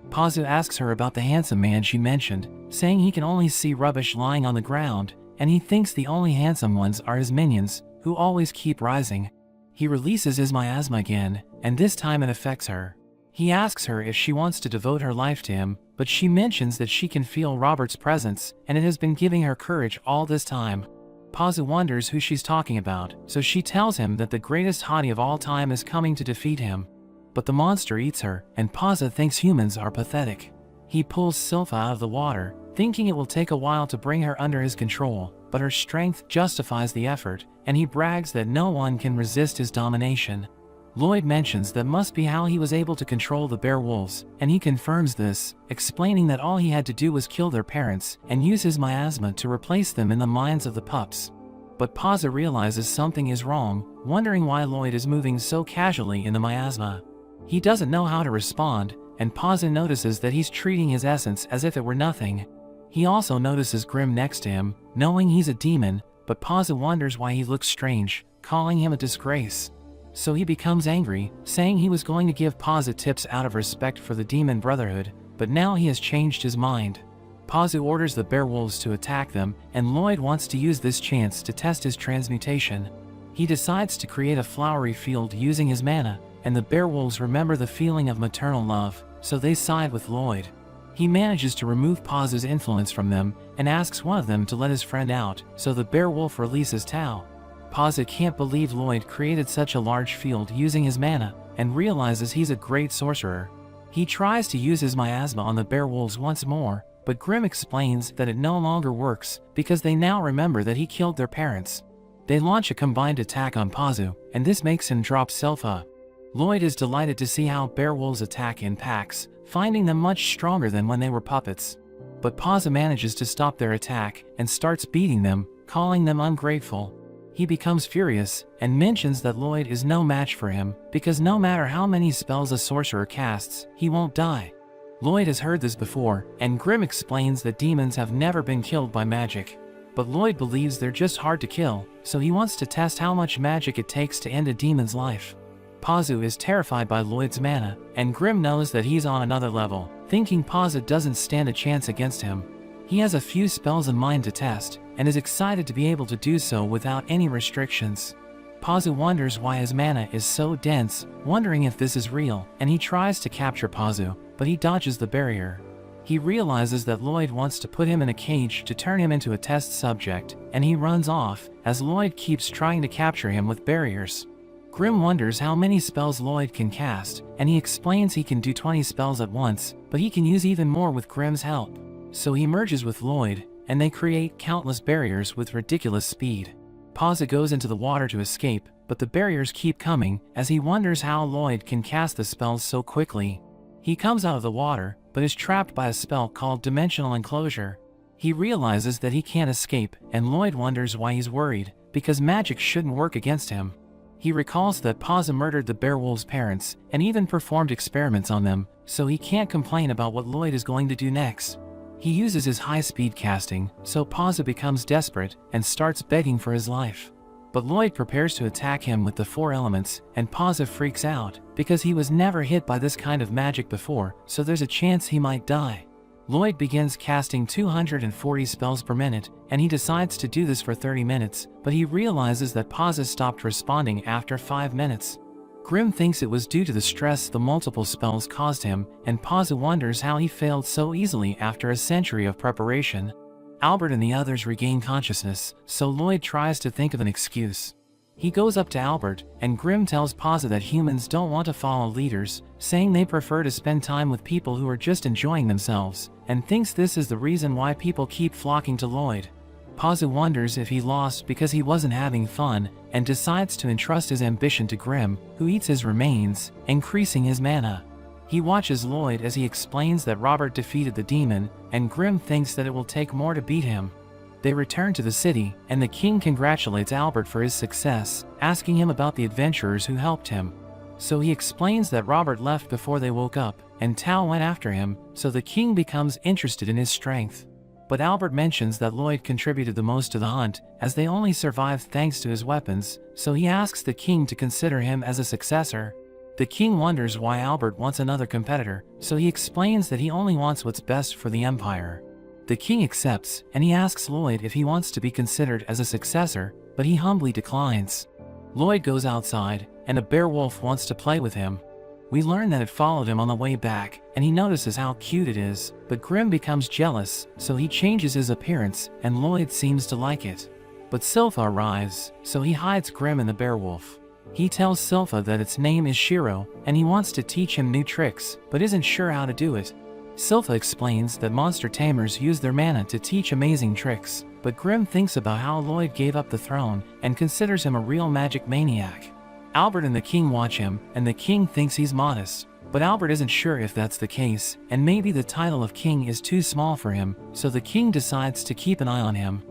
Pazu asks her about the handsome man she mentioned, saying he can only see rubbish lying on the ground, and he thinks the only handsome ones are his minions, who always keep rising. He releases his miasma again, and this time it affects her. He asks her if she wants to devote her life to him, but she mentions that she can feel Robert's presence, and it has been giving her courage all this time. Pazu wonders who she's talking about, so she tells him that the greatest hottie of all time is coming to defeat him. But the monster eats her, and Pazu thinks humans are pathetic. He pulls Silpha out of the water, thinking it will take a while to bring her under his control, but her strength justifies the effort, and he brags that no one can resist his domination. Lloyd mentions that must be how he was able to control the bear wolves, and he confirms this, explaining that all he had to do was kill their parents and use his miasma to replace them in the minds of the pups. But Pazu realizes something is wrong, wondering why Lloyd is moving so casually in the miasma. He doesn't know how to respond, and Pazu notices that he's treating his essence as if it were nothing. He also notices Grimm next to him, knowing he's a demon, but Pazu wonders why he looks strange, calling him a disgrace. So he becomes angry, saying he was going to give Pazu tips out of respect for the Demon Brotherhood, but now he has changed his mind. Pazu orders the beowolves to attack them, and Lloyd wants to use this chance to test his transmutation. He decides to create a flowery field using his mana, and the beowolves remember the feeling of maternal love, so they side with Lloyd. He manages to remove Pazu's influence from them, and asks one of them to let his friend out, so the beowolf releases Tao. Pazu can't believe Lloyd created such a large field using his mana, and realizes he's a great sorcerer. He tries to use his miasma on the beowolves once more, but Grimm explains that it no longer works, because they now remember that he killed their parents. They launch a combined attack on Pazu, and this makes him drop Silpha. Lloyd is delighted to see how beowolves attack in packs, finding them much stronger than when they were puppets. But Pazu manages to stop their attack, and starts beating them, calling them ungrateful. He becomes furious, and mentions that Lloyd is no match for him, because no matter how many spells a sorcerer casts, he won't die. Lloyd has heard this before, and Grimm explains that demons have never been killed by magic. But Lloyd believes they're just hard to kill, so he wants to test how much magic it takes to end a demon's life. Pazu is terrified by Lloyd's mana, and Grimm knows that he's on another level, thinking Pazu doesn't stand a chance against him. He has a few spells in mind to test, and is excited to be able to do so without any restrictions. Pazu wonders why his mana is so dense, wondering if this is real, and he tries to capture Pazu, but he dodges the barrier. He realizes that Lloyd wants to put him in a cage to turn him into a test subject, and he runs off, as Lloyd keeps trying to capture him with barriers. Grimm wonders how many spells Lloyd can cast, and he explains he can do 20 spells at once, but he can use even more with Grimm's help. So he merges with Lloyd, and they create countless barriers with ridiculous speed. Pazza goes into the water to escape, but the barriers keep coming as he wonders how Lloyd can cast the spells so quickly. He comes out of the water, but is trapped by a spell called Dimensional Enclosure. He realizes that he can't escape, and Lloyd wonders why he's worried, because magic shouldn't work against him. He recalls that Pazza murdered the Beowulf's parents, and even performed experiments on them, so he can't complain about what Lloyd is going to do next. He uses his high-speed casting, so Pazza becomes desperate and starts begging for his life. But Lloyd prepares to attack him with the 4 elements, and Pazza freaks out, because he was never hit by this kind of magic before, so there's a chance he might die. Lloyd begins casting 240 spells per minute, and he decides to do this for 30 minutes, but he realizes that Pazza stopped responding after 5 minutes. Grimm thinks it was due to the stress the multiple spells caused him, and Pazza wonders how he failed so easily after a century of preparation. Albert and the others regain consciousness, so Lloyd tries to think of an excuse. He goes up to Albert, and Grimm tells Pazza that humans don't want to follow leaders, saying they prefer to spend time with people who are just enjoying themselves, and thinks this is the reason why people keep flocking to Lloyd. Pazza wonders if he lost because he wasn't having fun, and decides to entrust his ambition to Grimm, who eats his remains, increasing his mana. He watches Lloyd as he explains that Robert defeated the demon, and Grimm thinks that it will take more to beat him. They return to the city, and the king congratulates Albert for his success, asking him about the adventurers who helped him. So he explains that Robert left before they woke up, and Tal went after him, so the king becomes interested in his strength. But Albert mentions that Lloyd contributed the most to the hunt, as they only survived thanks to his weapons, so he asks the king to consider him as a successor. The king wonders why Albert wants another competitor, so he explains that he only wants what's best for the empire. The king accepts, and he asks Lloyd if he wants to be considered as a successor, but he humbly declines. Lloyd goes outside, and a Beowulf wants to play with him. We learn that it followed him on the way back, and he notices how cute it is, but Grimm becomes jealous, so he changes his appearance, and Lloyd seems to like it. But Silpha arrives, so he hides Grimm in the Beowulf. He tells Silpha that its name is Shiro, and he wants to teach him new tricks, but isn't sure how to do it. Silpha explains that monster tamers use their mana to teach amazing tricks, but Grimm thinks about how Lloyd gave up the throne, and considers him a real magic maniac. Albert and the king watch him, and the king thinks he's modest, but Albert isn't sure if that's the case, and maybe the title of king is too small for him, so the king decides to keep an eye on him.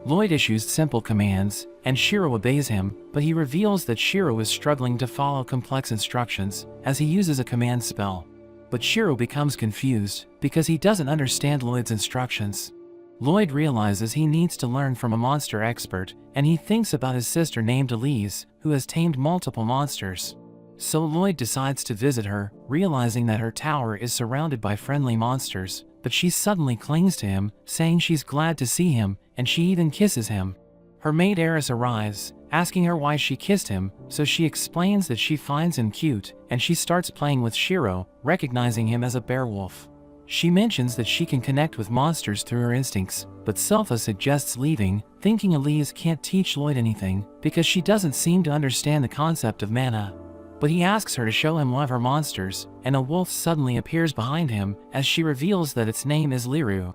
Lloyd issues simple commands, and Shiro obeys him, but he reveals that Shiro is struggling to follow complex instructions, as he uses a command spell. But Shiro becomes confused, because he doesn't understand Lloyd's instructions. Lloyd realizes he needs to learn from a monster expert, and he thinks about his sister named Elise, who has tamed multiple monsters. So Lloyd decides to visit her, realizing that her tower is surrounded by friendly monsters, but she suddenly clings to him, saying she's glad to see him, and she even kisses him. Her maid Eris arrives, asking her why she kissed him, so she explains that she finds him cute, and she starts playing with Shiro, recognizing him as a Beowulf. She mentions that she can connect with monsters through her instincts, but Silpha suggests leaving, thinking Elise can't teach Lloyd anything, because she doesn't seem to understand the concept of mana. But he asks her to show him one of her monsters, and a wolf suddenly appears behind him, as she reveals that its name is Liru.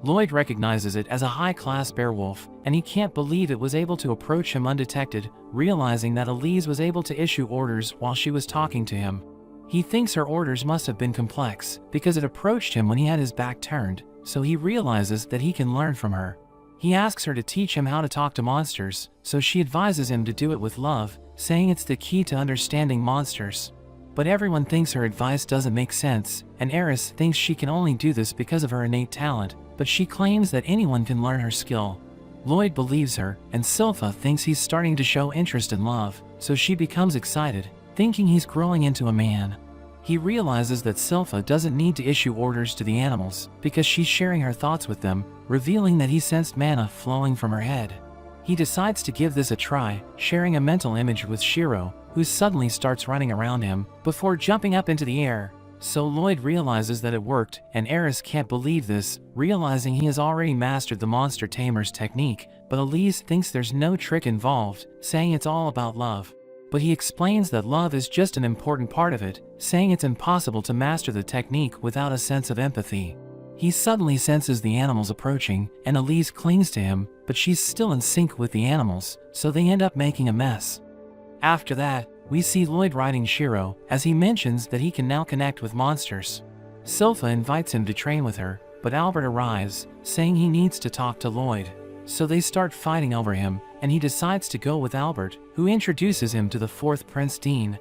Lloyd recognizes it as a high-class Beowulf, and he can't believe it was able to approach him undetected, realizing that Elise was able to issue orders while she was talking to him. He thinks her orders must have been complex, because it approached him when he had his back turned, so he realizes that he can learn from her. He asks her to teach him how to talk to monsters, so she advises him to do it with love, saying it's the key to understanding monsters. But everyone thinks her advice doesn't make sense, and Eris thinks she can only do this because of her innate talent, but she claims that anyone can learn her skill. Lloyd believes her, and Silpha thinks he's starting to show interest in love, so she becomes excited, thinking he's growing into a man. He realizes that Silpha doesn't need to issue orders to the animals, because she's sharing her thoughts with them, revealing that he sensed mana flowing from her head. He decides to give this a try, sharing a mental image with Shiro, who suddenly starts running around him, before jumping up into the air. So Lloyd realizes that it worked, and Eris can't believe this, realizing he has already mastered the monster tamer's technique, but Elise thinks there's no trick involved, saying it's all about love. But he explains that love is just an important part of it, saying it's impossible to master the technique without a sense of empathy. He suddenly senses the animals approaching, and Elise clings to him, but she's still in sync with the animals, so they end up making a mess. After that, we see Lloyd riding Shiro, as he mentions that he can now connect with monsters. Silpha invites him to train with her, but Albert arrives, saying he needs to talk to Lloyd. So they start fighting over him, and he decides to go with Albert, who introduces him to the fourth Prince Dean.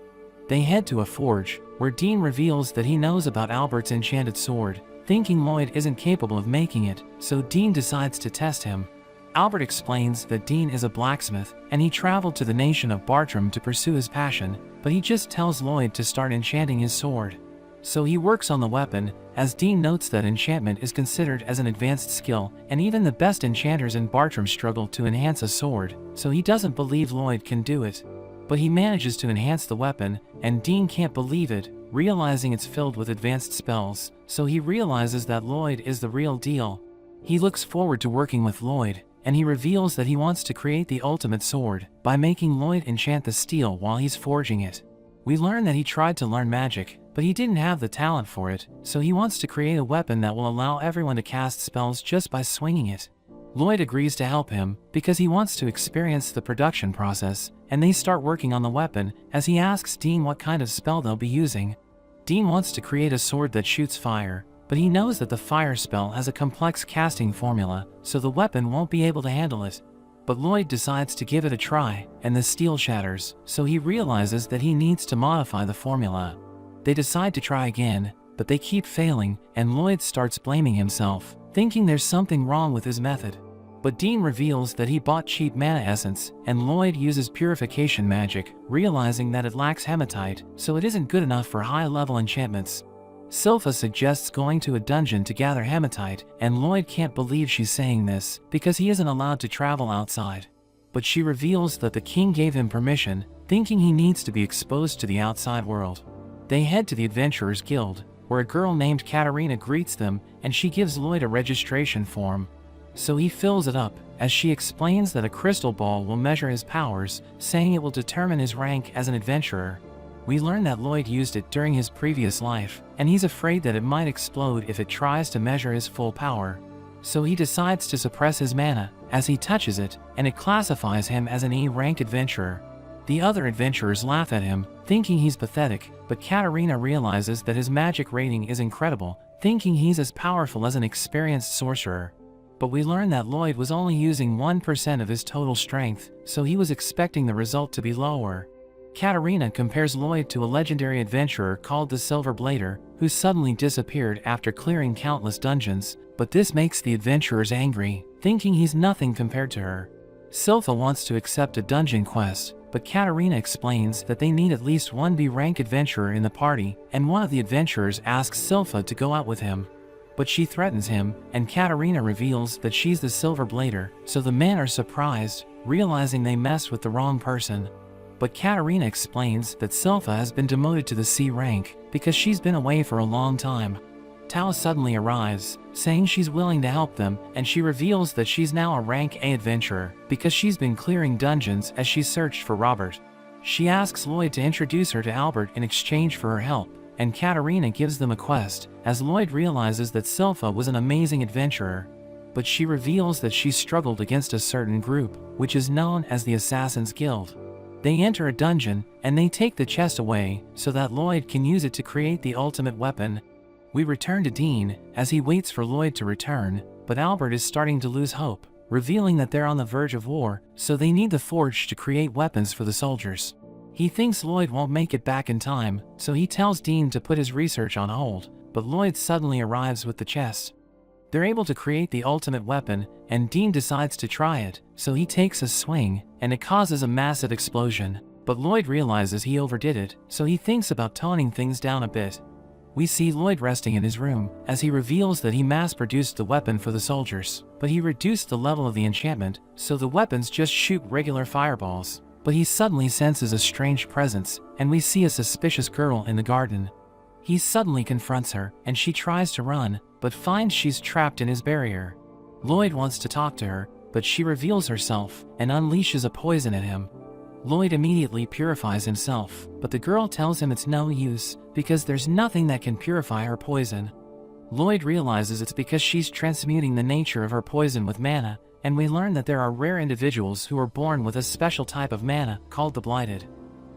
They head to a forge, where Dean reveals that he knows about Albert's enchanted sword, thinking Lloyd isn't capable of making it, so Dean decides to test him. Albert explains that Dean is a blacksmith, and he traveled to the nation of Bartram to pursue his passion, but he just tells Lloyd to start enchanting his sword. So he works on the weapon, as Dean notes that enchantment is considered as an advanced skill, and even the best enchanters in Bartram struggle to enhance a sword, so he doesn't believe Lloyd can do it. But he manages to enhance the weapon, and Dean can't believe it, realizing it's filled with advanced spells, so he realizes that Lloyd is the real deal. He looks forward to working with Lloyd, and he reveals that he wants to create the ultimate sword by making Lloyd enchant the steel while he's forging it. We learn that he tried to learn magic, but he didn't have the talent for it, so he wants to create a weapon that will allow everyone to cast spells just by swinging it. Lloyd agrees to help him because he wants to experience the production process, and they start working on the weapon as he asks Dean what kind of spell they'll be using. Dean wants to create a sword that shoots fire, but he knows that the fire spell has a complex casting formula, so the weapon won't be able to handle it. But Lloyd decides to give it a try, and the steel shatters, so he realizes that he needs to modify the formula. They decide to try again, but they keep failing, and Lloyd starts blaming himself, thinking there's something wrong with his method. But Dean reveals that he bought cheap mana essence, and Lloyd uses purification magic, realizing that it lacks hematite, so it isn't good enough for high-level enchantments. Silpha suggests going to a dungeon to gather hematite, and Lloyd can't believe she's saying this, because he isn't allowed to travel outside. But she reveals that the king gave him permission, thinking he needs to be exposed to the outside world. They head to the Adventurers Guild, where a girl named Katarina greets them, and she gives Lloyd a registration form. So he fills it up, as she explains that a crystal ball will measure his powers, saying it will determine his rank as an adventurer. We learn that Lloyd used it during his previous life, and he's afraid that it might explode if it tries to measure his full power. So he decides to suppress his mana, as he touches it, and it classifies him as an E-ranked adventurer. The other adventurers laugh at him, thinking he's pathetic, but Katarina realizes that his magic rating is incredible, thinking he's as powerful as an experienced sorcerer. But we learn that Lloyd was only using 1% of his total strength, so he was expecting the result to be lower. Katarina compares Lloyd to a legendary adventurer called the Silver Blader, who suddenly disappeared after clearing countless dungeons, but this makes the adventurers angry, thinking he's nothing compared to her. Silpha wants to accept a dungeon quest, but Katarina explains that they need at least one B-rank adventurer in the party, and one of the adventurers asks Silpha to go out with him. But she threatens him, and Katarina reveals that she's the Silver Blader, so the men are surprised, realizing they messed with the wrong person. But Katarina explains that Silpha has been demoted to the C rank, because she's been away for a long time. Tao suddenly arrives, saying she's willing to help them, and she reveals that she's now a rank A adventurer, because she's been clearing dungeons as she searched for Robert. She asks Lloyd to introduce her to Albert in exchange for her help, and Katarina gives them a quest, as Lloyd realizes that Silpha was an amazing adventurer. But she reveals that she struggled against a certain group, which is known as the Assassin's Guild. They enter a dungeon, and they take the chest away, so that Lloyd can use it to create the ultimate weapon. We return to Dean, as he waits for Lloyd to return, but Albert is starting to lose hope, revealing that they're on the verge of war, so they need the forge to create weapons for the soldiers. He thinks Lloyd won't make it back in time, so he tells Dean to put his research on hold, but Lloyd suddenly arrives with the chest. They're able to create the ultimate weapon, and Dean decides to try it, so he takes a swing, and it causes a massive explosion. But Lloyd realizes he overdid it, so he thinks about toning things down a bit. We see Lloyd resting in his room, as he reveals that he mass-produced the weapon for the soldiers, but he reduced the level of the enchantment, so the weapons just shoot regular fireballs. But he suddenly senses a strange presence, and we see a suspicious girl in the garden. He suddenly confronts her, and she tries to run, but finds she's trapped in his barrier. Lloyd wants to talk to her, but she reveals herself, and unleashes a poison at him. Lloyd immediately purifies himself, but the girl tells him it's no use, because there's nothing that can purify her poison. Lloyd realizes it's because she's transmuting the nature of her poison with mana, and we learn that there are rare individuals who are born with a special type of mana called the Blighted.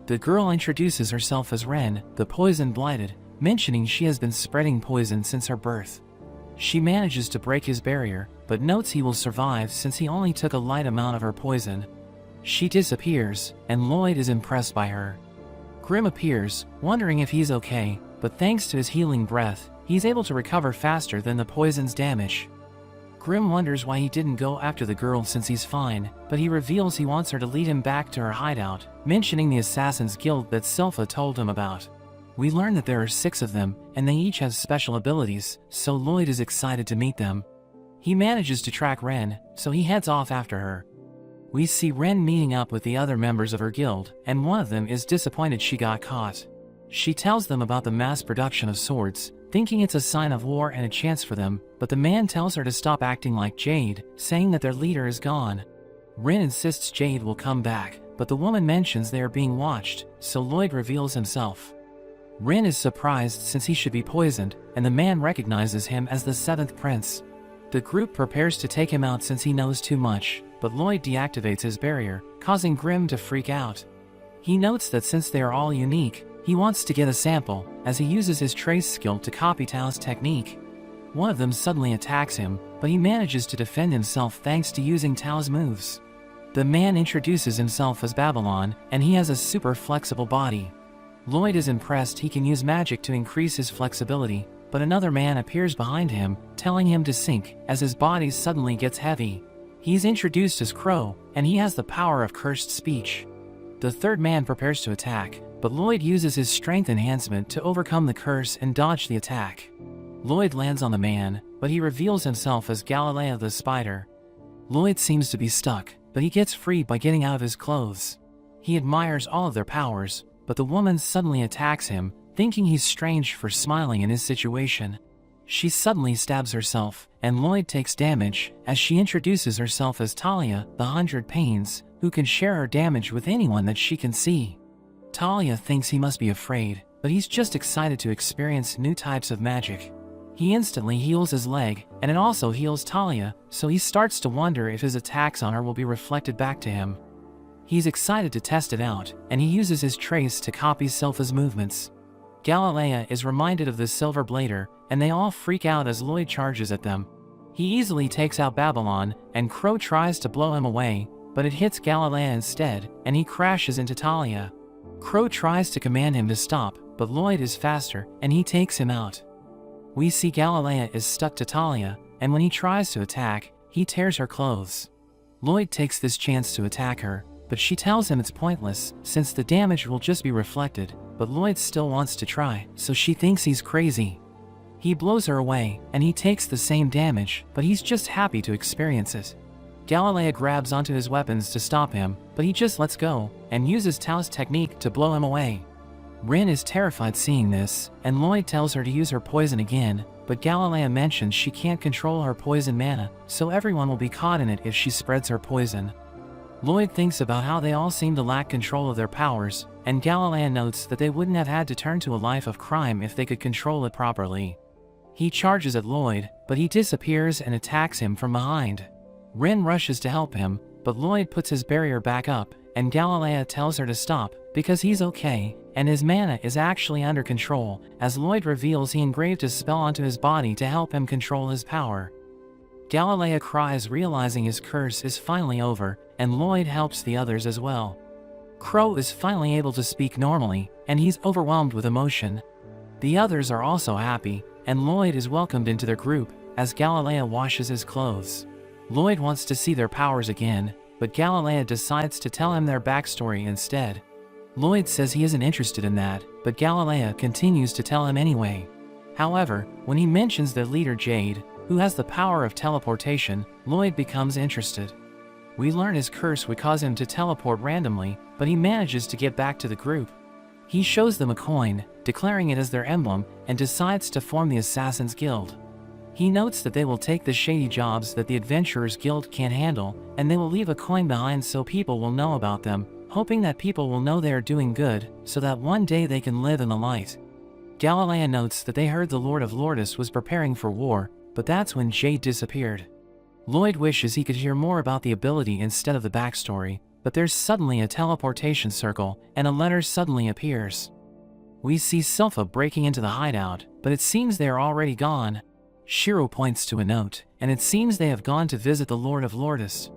The girl introduces herself as Ren, the Poison Blighted, mentioning she has been spreading poison since her birth. She manages to break his barrier, but notes he will survive since he only took a light amount of her poison. She disappears, and Lloyd is impressed by her. Grim appears, wondering if he's okay, but thanks to his healing breath, he's able to recover faster than the poison's damage. Grim wonders why he didn't go after the girl since he's fine, but he reveals he wants her to lead him back to her hideout, mentioning the Assassin's Guild that Sylpha told him about. We learn that there are 6 of them, and they each have special abilities, so Lloyd is excited to meet them. He manages to track Ren, so he heads off after her. We see Ren meeting up with the other members of her guild, and one of them is disappointed she got caught. She tells them about the mass production of swords, thinking it's a sign of war and a chance for them, but the man tells her to stop acting like Jade, saying that their leader is gone. Ren insists Jade will come back, but the woman mentions they are being watched, so Lloyd reveals himself. Ren is surprised since he should be poisoned, and the man recognizes him as the 7th prince. The group prepares to take him out since he knows too much, but Lloyd deactivates his barrier, causing Grim to freak out. He notes that since they are all unique, he wants to get a sample, as he uses his trace skill to copy Tao's technique. One of them suddenly attacks him, but he manages to defend himself thanks to using Tao's moves. The man introduces himself as Babylon, and he has a super flexible body. Lloyd is impressed he can use magic to increase his flexibility, but another man appears behind him, telling him to sink, as his body suddenly gets heavy. He's introduced as Crow, and he has the power of cursed speech. The third man prepares to attack, but Lloyd uses his strength enhancement to overcome the curse and dodge the attack. Lloyd lands on the man, but he reveals himself as Galilea the Spider. Lloyd seems to be stuck, but he gets free by getting out of his clothes. He admires all of their powers, but the woman suddenly attacks him, thinking he's strange for smiling in his situation. She suddenly stabs herself, and Lloyd takes damage as she introduces herself as Talia, the 100 Pains, who can share her damage with anyone that she can see. Talia thinks he must be afraid, but he's just excited to experience new types of magic. He instantly heals his leg, and it also heals Talia, so he starts to wonder if his attacks on her will be reflected back to him. He's excited to test it out, and he uses his trace to copy Sylpha's movements. Galilea is reminded of the Silver Blader, and they all freak out as Lloyd charges at them. He easily takes out Babylon, and Crow tries to blow him away, but it hits Galilea instead, and he crashes into Talia. Crow tries to command him to stop, but Lloyd is faster, and he takes him out. We see Galilea is stuck to Talia, and when he tries to attack, he tears her clothes. Lloyd takes this chance to attack her, but she tells him it's pointless, since the damage will just be reflected, but Lloyd still wants to try, so she thinks he's crazy. He blows her away, and he takes the same damage, but he's just happy to experience it. Galilea grabs onto his weapons to stop him, but he just lets go, and uses Tao's technique to blow him away. Ren is terrified seeing this, and Lloyd tells her to use her poison again, but Galilea mentions she can't control her poison mana, so everyone will be caught in it if she spreads her poison. Lloyd thinks about how they all seem to lack control of their powers, and Galilea notes that they wouldn't have had to turn to a life of crime if they could control it properly. He charges at Lloyd, but he disappears and attacks him from behind. Ren rushes to help him, but Lloyd puts his barrier back up, and Galilea tells her to stop, because he's okay, and his mana is actually under control, as Lloyd reveals he engraved a spell onto his body to help him control his power. Galilea cries, realizing his curse is finally over, and Lloyd helps the others as well. Crow is finally able to speak normally, and he's overwhelmed with emotion. The others are also happy, and Lloyd is welcomed into their group, as Galilea washes his clothes. Lloyd wants to see their powers again, but Galilea decides to tell him their backstory instead. Lloyd says he isn't interested in that, but Galilea continues to tell him anyway. However, when he mentions their leader Jade, who has the power of teleportation, Lloyd becomes interested. We learn his curse would cause him to teleport randomly, but he manages to get back to the group. He shows them a coin, declaring it as their emblem, and decides to form the Assassin's Guild. He notes that they will take the shady jobs that the Adventurers Guild can't handle, and they will leave a coin behind so people will know about them, hoping that people will know they are doing good, so that one day they can live in the light. Galilea notes that they heard the Lord of Lourdes was preparing for war, but that's when Jade disappeared. Lloyd wishes he could hear more about the ability instead of the backstory, but there's suddenly a teleportation circle, and a letter suddenly appears. We see Silpha breaking into the hideout, but it seems they are already gone. Shiro points to a note, and it seems they have gone to visit the Lord of Lourdes.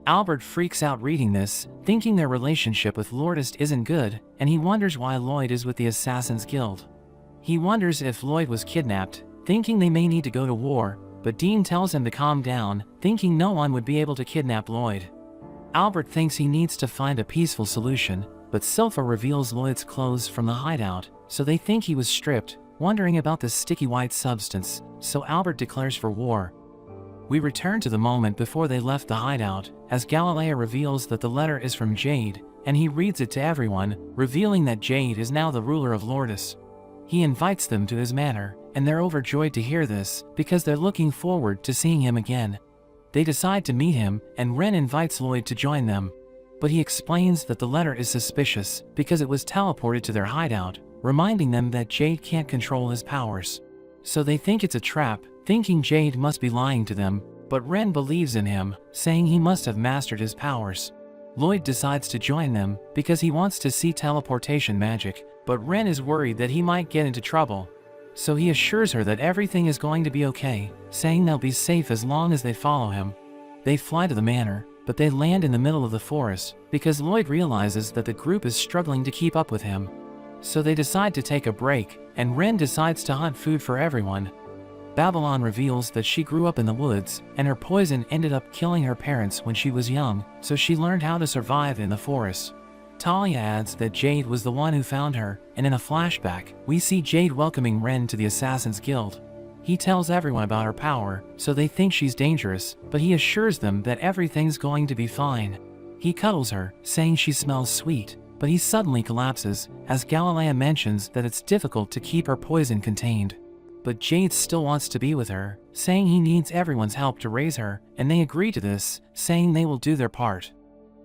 Albert freaks out reading this, thinking their relationship with Lourdes isn't good, and he wonders why Lloyd is with the Assassin's Guild. He wonders if Lloyd was kidnapped, thinking they may need to go to war, but Dean tells him to calm down, thinking no one would be able to kidnap Lloyd. Albert thinks he needs to find a peaceful solution, but Silpha reveals Lloyd's clothes from the hideout, so they think he was stripped, wondering about the sticky white substance, so Albert declares for war. We return to the moment before they left the hideout, as Galilea reveals that the letter is from Jade, and he reads it to everyone, revealing that Jade is now the ruler of Lourdes. He invites them to his manor, and they're overjoyed to hear this, because they're looking forward to seeing him again. They decide to meet him, and Ren invites Lloyd to join them. But he explains that the letter is suspicious, because it was teleported to their hideout, reminding them that Jade can't control his powers. So they think it's a trap, thinking Jade must be lying to them, but Ren believes in him, saying he must have mastered his powers. Lloyd decides to join them, because he wants to see teleportation magic, but Ren is worried that he might get into trouble. So he assures her that everything is going to be okay, saying they'll be safe as long as they follow him. They fly to the manor, but they land in the middle of the forest, because Lloyd realizes that the group is struggling to keep up with him. So they decide to take a break, and Ren decides to hunt food for everyone. Babylon reveals that she grew up in the woods, and her poison ended up killing her parents when she was young, so she learned how to survive in the forest. Talia adds that Jade was the one who found her, and in a flashback, we see Jade welcoming Ren to the Assassin's Guild. He tells everyone about her power, so they think she's dangerous, but he assures them that everything's going to be fine. He cuddles her, saying she smells sweet, but he suddenly collapses, as Galilea mentions that it's difficult to keep her poison contained. But Jade still wants to be with her, saying he needs everyone's help to raise her, and they agree to this, saying they will do their part.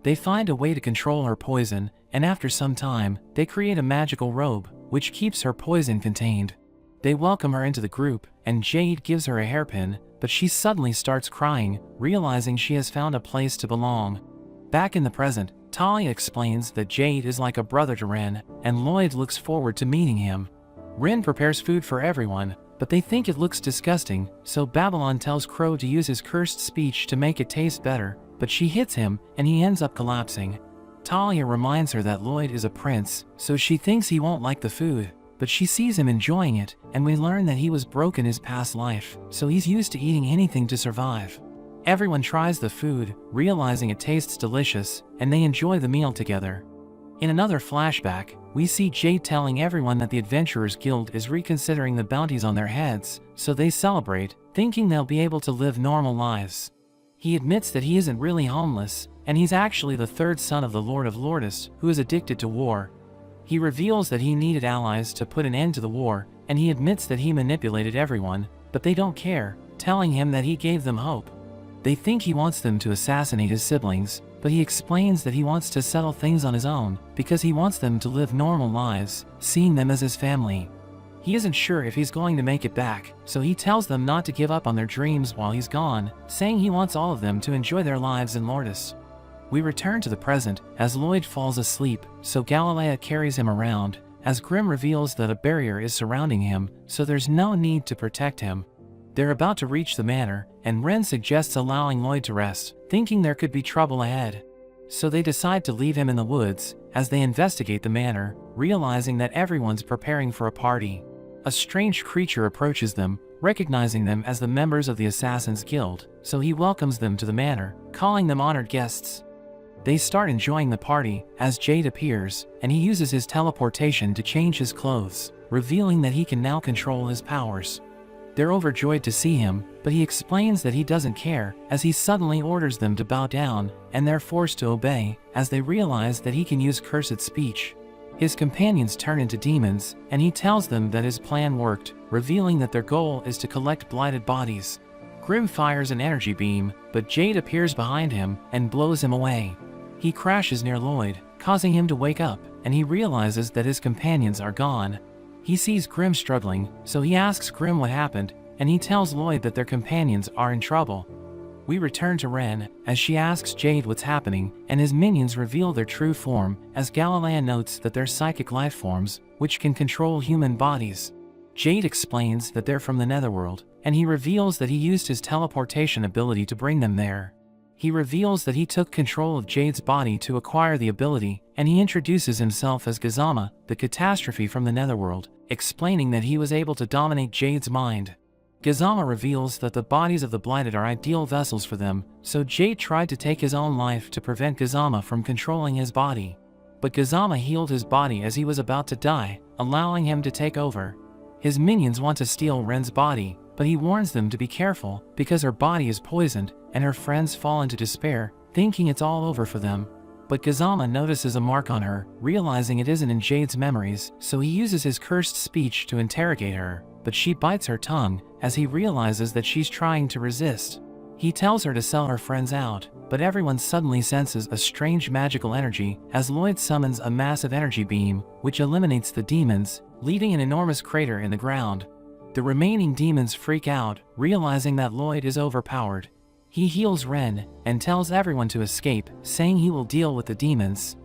They find a way to control her poison, and after some time, they create a magical robe, which keeps her poison contained. They welcome her into the group, and Jade gives her a hairpin, but she suddenly starts crying, realizing she has found a place to belong. Back in the present, Talia explains that Jade is like a brother to Ren, and Lloyd looks forward to meeting him. Ren prepares food for everyone, but they think it looks disgusting, so Babylon tells Crow to use his cursed speech to make it taste better, but she hits him, and he ends up collapsing. Talia reminds her that Lloyd is a prince, so she thinks he won't like the food, but she sees him enjoying it, and we learn that he was broke in his past life, so he's used to eating anything to survive. Everyone tries the food, realizing it tastes delicious, and they enjoy the meal together. In another flashback, we see Jade telling everyone that the Adventurers Guild is reconsidering the bounties on their heads, so they celebrate, thinking they'll be able to live normal lives. He admits that he isn't really homeless, and he's actually the third son of the Lord of Lourdes, who is addicted to war. He reveals that he needed allies to put an end to the war, and he admits that he manipulated everyone, but they don't care, telling him that he gave them hope. They think he wants them to assassinate his siblings, but he explains that he wants to settle things on his own, because he wants them to live normal lives, seeing them as his family. He isn't sure if he's going to make it back, so he tells them not to give up on their dreams while he's gone, saying he wants all of them to enjoy their lives in Lourdes. We return to the present, as Lloyd falls asleep, so Galilea carries him around, as Grimm reveals that a barrier is surrounding him, so there's no need to protect him. They're about to reach the manor, and Ren suggests allowing Lloyd to rest, thinking there could be trouble ahead. So they decide to leave him in the woods, as they investigate the manor, realizing that everyone's preparing for a party. A strange creature approaches them, recognizing them as the members of the Assassin's Guild, so he welcomes them to the manor, calling them honored guests. They start enjoying the party, as Jade appears, and he uses his teleportation to change his clothes, revealing that he can now control his powers. They're overjoyed to see him, but he explains that he doesn't care, as he suddenly orders them to bow down, and they're forced to obey, as they realize that he can use cursed speech. His companions turn into demons, and he tells them that his plan worked, revealing that their goal is to collect blighted bodies. Grimm fires an energy beam, but Jade appears behind him and blows him away. He crashes near Lloyd, causing him to wake up, and he realizes that his companions are gone. He sees Grimm struggling, so he asks Grimm what happened, and he tells Lloyd that their companions are in trouble. We return to Ren, as she asks Jade what's happening, and his minions reveal their true form, as Galilea notes that they're psychic life forms, which can control human bodies. Jade explains that they're from the Netherworld, and he reveals that he used his teleportation ability to bring them there. He reveals that he took control of Jade's body to acquire the ability, and he introduces himself as Gazama, the catastrophe from the Netherworld, explaining that he was able to dominate Jade's mind. Gazama reveals that the bodies of the Blighted are ideal vessels for them, so Jade tried to take his own life to prevent Gazama from controlling his body. But Gazama healed his body as he was about to die, allowing him to take over. His minions want to steal Ren's body, but he warns them to be careful because her body is poisoned, and her friends fall into despair, thinking it's all over for them. But Gazama notices a mark on her, realizing it isn't in Jade's memories, so he uses his cursed speech to interrogate her, but she bites her tongue, as he realizes that she's trying to resist. He tells her to sell her friends out, but everyone suddenly senses a strange magical energy as Lloyd summons a massive energy beam, which eliminates the demons, leaving an enormous crater in the ground. The remaining demons freak out, realizing that Lloyd is overpowered. He heals Ren, and tells everyone to escape, saying he will deal with the demons.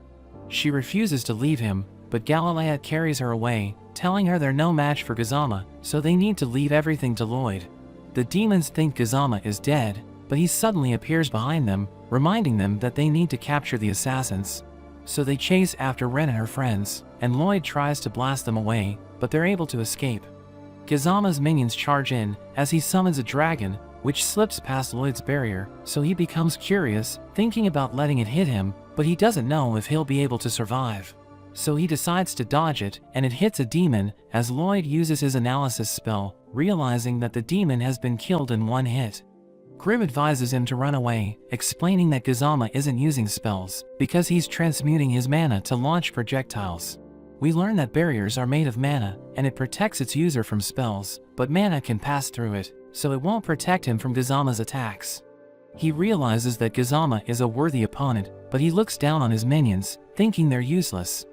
She refuses to leave him, but Galilea carries her away, telling her they're no match for Gazama, so they need to leave everything to Lloyd. The demons think Gazama is dead, but he suddenly appears behind them, reminding them that they need to capture the assassins. So they chase after Ren and her friends, and Lloyd tries to blast them away, but they're able to escape. Gazama's minions charge in, as he summons a dragon, which slips past Lloyd's barrier, so he becomes curious, thinking about letting it hit him, but he doesn't know if he'll be able to survive. So he decides to dodge it, and it hits a demon, as Lloyd uses his analysis spell, realizing that the demon has been killed in one hit. Grimm advises him to run away, explaining that Gazama isn't using spells, because he's transmuting his mana to launch projectiles. We learn that barriers are made of mana, and it protects its user from spells, but mana can pass through it, so it won't protect him from Gazama's attacks. He realizes that Gazama is a worthy opponent, but he looks down on his minions, thinking they're useless.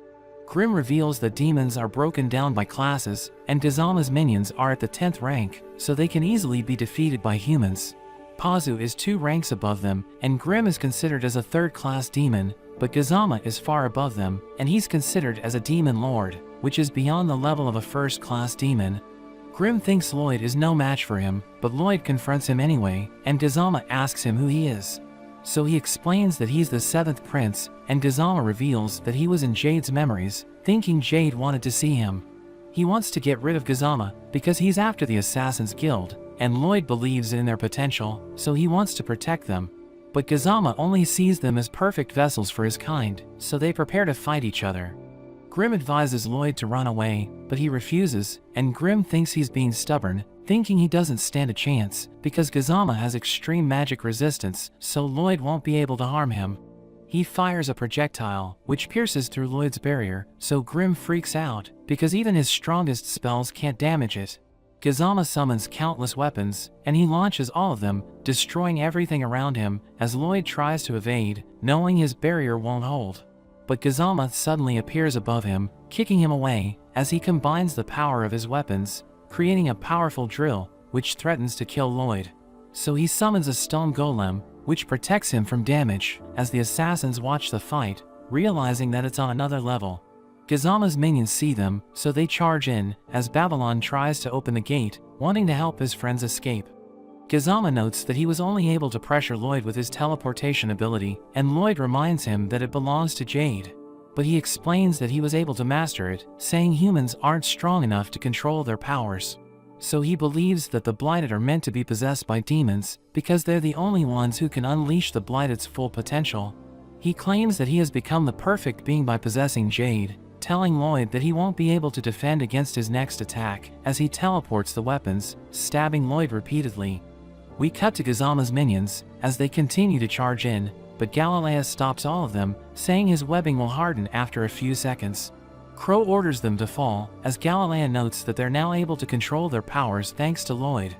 Grimm reveals that demons are broken down by classes, and Gazama's minions are at the 10th rank, so they can easily be defeated by humans. Pazu is 2 ranks above them, and Grimm is considered as a 3rd-class demon, but Gazama is far above them, and he's considered as a demon lord, which is beyond the level of a 1st-class demon. Grimm thinks Lloyd is no match for him, but Lloyd confronts him anyway, and Gazama asks him who he is. So he explains that he's the 7th prince, and Gazama reveals that he was in Jade's memories, thinking Jade wanted to see him. He wants to get rid of Gazama, because he's after the Assassin's Guild, and Lloyd believes in their potential, so he wants to protect them. But Gazama only sees them as perfect vessels for his kind, so they prepare to fight each other. Grimm advises Lloyd to run away, but he refuses, and Grimm thinks he's being stubborn, thinking he doesn't stand a chance, because Gazama has extreme magic resistance, so Lloyd won't be able to harm him. He fires a projectile, which pierces through Lloyd's barrier, so Grimm freaks out, because even his strongest spells can't damage it. Gazama summons countless weapons, and he launches all of them, destroying everything around him, as Lloyd tries to evade, knowing his barrier won't hold. But Gazama suddenly appears above him, kicking him away, as he combines the power of his weapons, creating a powerful drill, which threatens to kill Lloyd. So he summons a stone golem, which protects him from damage, as the assassins watch the fight, realizing that it's on another level. Gazama's minions see them, so they charge in, as Babylon tries to open the gate, wanting to help his friends escape. Gazama notes that he was only able to pressure Lloyd with his teleportation ability, and Lloyd reminds him that it belongs to Jade. But he explains that he was able to master it, saying humans aren't strong enough to control their powers. So he believes that the Blighted are meant to be possessed by demons, because they're the only ones who can unleash the Blighted's full potential. He claims that he has become the perfect being by possessing Jade, telling Lloyd that he won't be able to defend against his next attack, as he teleports the weapons, stabbing Lloyd repeatedly. We cut to Gazama's minions, as they continue to charge in, but Galilea stops all of them, saying his webbing will harden after a few seconds. Crow orders them to fall, as Galilea notes that they're now able to control their powers thanks to Lloyd.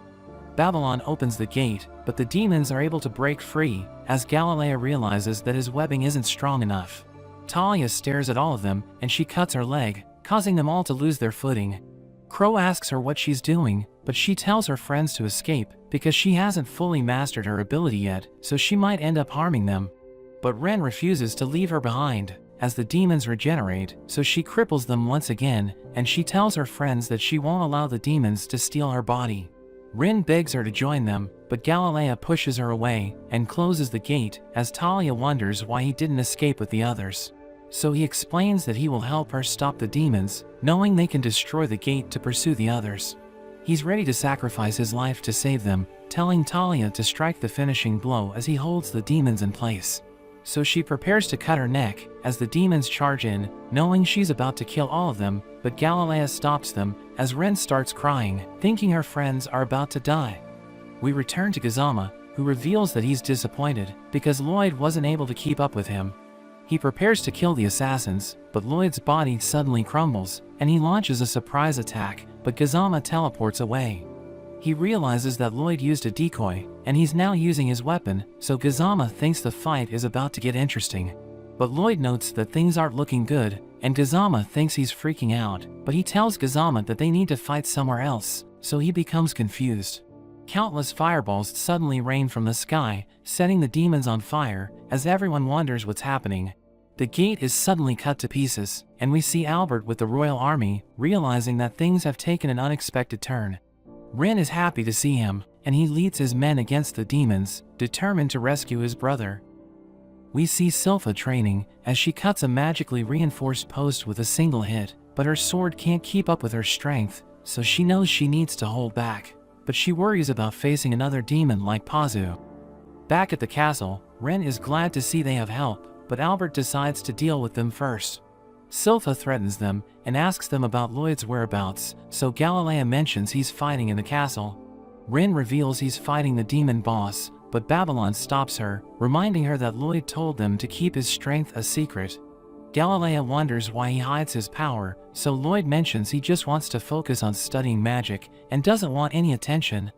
Babylon opens the gate, but the demons are able to break free, as Galilea realizes that his webbing isn't strong enough. Talia stares at all of them, and she cuts her leg, causing them all to lose their footing. Crow asks her what she's doing, but she tells her friends to escape because she hasn't fully mastered her ability yet, so she might end up harming them. But Ren refuses to leave her behind, as the demons regenerate, so she cripples them once again, and she tells her friends that she won't allow the demons to steal her body. Ren begs her to join them, but Galilea pushes her away and closes the gate, as Talia wonders why he didn't escape with the others. So he explains that he will help her stop the demons, knowing they can destroy the gate to pursue the others. He's ready to sacrifice his life to save them, telling Talia to strike the finishing blow as he holds the demons in place. So she prepares to cut her neck as the demons charge in, knowing she's about to kill all of them, but Galilea stops them as Ren starts crying, thinking her friends are about to die. We return to Kazama, who reveals that he's disappointed because Lloyd wasn't able to keep up with him. He prepares to kill the assassins, but Lloyd's body suddenly crumbles, and he launches a surprise attack, but Kazama teleports away. He realizes that Lloyd used a decoy, and he's now using his weapon, so Kazama thinks the fight is about to get interesting. But Lloyd notes that things aren't looking good, and Kazama thinks he's freaking out, but he tells Kazama that they need to fight somewhere else, so he becomes confused. Countless fireballs suddenly rain from the sky, setting the demons on fire, as everyone wonders what's happening. The gate is suddenly cut to pieces, and we see Albert with the royal army, realizing that things have taken an unexpected turn. Ren is happy to see him, and he leads his men against the demons, determined to rescue his brother. We see Sylpha training, as she cuts a magically reinforced post with a single hit, but her sword can't keep up with her strength, so she knows she needs to hold back. But she worries about facing another demon like Pazu. Back at the castle, Ren is glad to see they have help, but Albert decides to deal with them first. Sylpha threatens them and asks them about Lloyd's whereabouts, so Galilea mentions he's fighting in the castle. Ren reveals he's fighting the demon boss, but Babylon stops her, reminding her that Lloyd told them to keep his strength a secret. Galilea wonders why he hides his power, so Lloyd mentions he just wants to focus on studying magic and doesn't want any attention.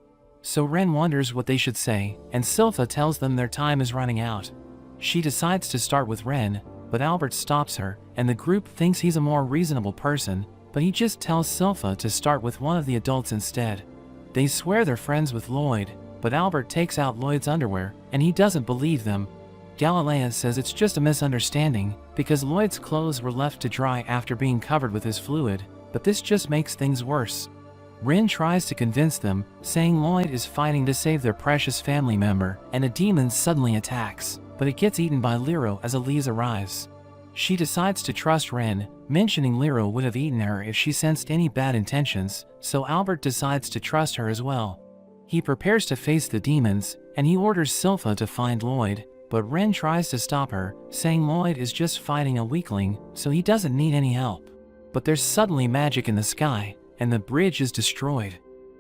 So Ren wonders what they should say, and Sylpha tells them their time is running out. She decides to start with Ren, but Albert stops her, and the group thinks he's a more reasonable person, but he just tells Sylpha to start with one of the adults instead. They swear they're friends with Lloyd, but Albert takes out Lloyd's underwear, and he doesn't believe them. Galilea says it's just a misunderstanding, because Lloyd's clothes were left to dry after being covered with his fluid, but this just makes things worse. Ren tries to convince them, saying Lloyd is fighting to save their precious family member, and a demon suddenly attacks, but it gets eaten by Liro as Elise arrives. She decides to trust Ren, mentioning Liro would have eaten her if she sensed any bad intentions, so Albert decides to trust her as well. He prepares to face the demons, and he orders Sylpha to find Lloyd, but Ren tries to stop her, saying Lloyd is just fighting a weakling, so he doesn't need any help. But there's suddenly magic in the sky, and the bridge is destroyed.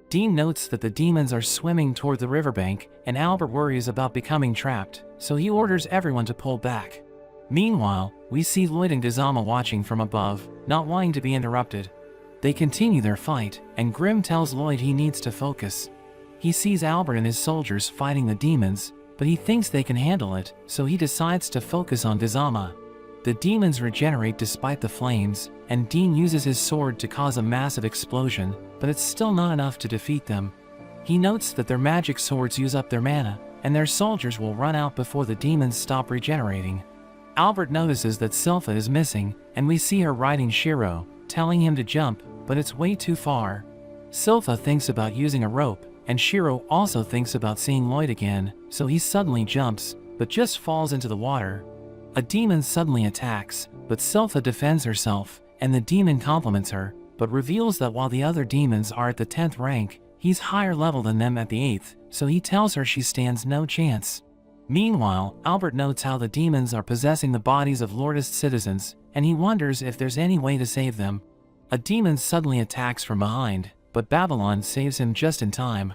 Dean notes that the demons are swimming toward the riverbank, and Albert worries about becoming trapped, so he orders everyone to pull back. Meanwhile, we see Lloyd and Kazama watching from above, not wanting to be interrupted. They continue their fight, and Grimm tells Lloyd he needs to focus. He sees Albert and his soldiers fighting the demons, but he thinks they can handle it, so he decides to focus on Kazama. The demons regenerate despite the flames, and Dean uses his sword to cause a massive explosion, but it's still not enough to defeat them. He notes that their magic swords use up their mana, and their soldiers will run out before the demons stop regenerating. Albert notices that Sylpha is missing, and we see her riding Shiro, telling him to jump, but it's way too far. Sylpha thinks about using a rope, and Shiro also thinks about seeing Lloyd again, so he suddenly jumps, but just falls into the water. A demon suddenly attacks, but Sylpha defends herself, and the demon compliments her, but reveals that while the other demons are at the 10th rank, he's higher level than them at the 8th, so he tells her she stands no chance. Meanwhile, Albert notes how the demons are possessing the bodies of Lordist citizens, and he wonders if there's any way to save them. A demon suddenly attacks from behind, but Babylon saves him just in time.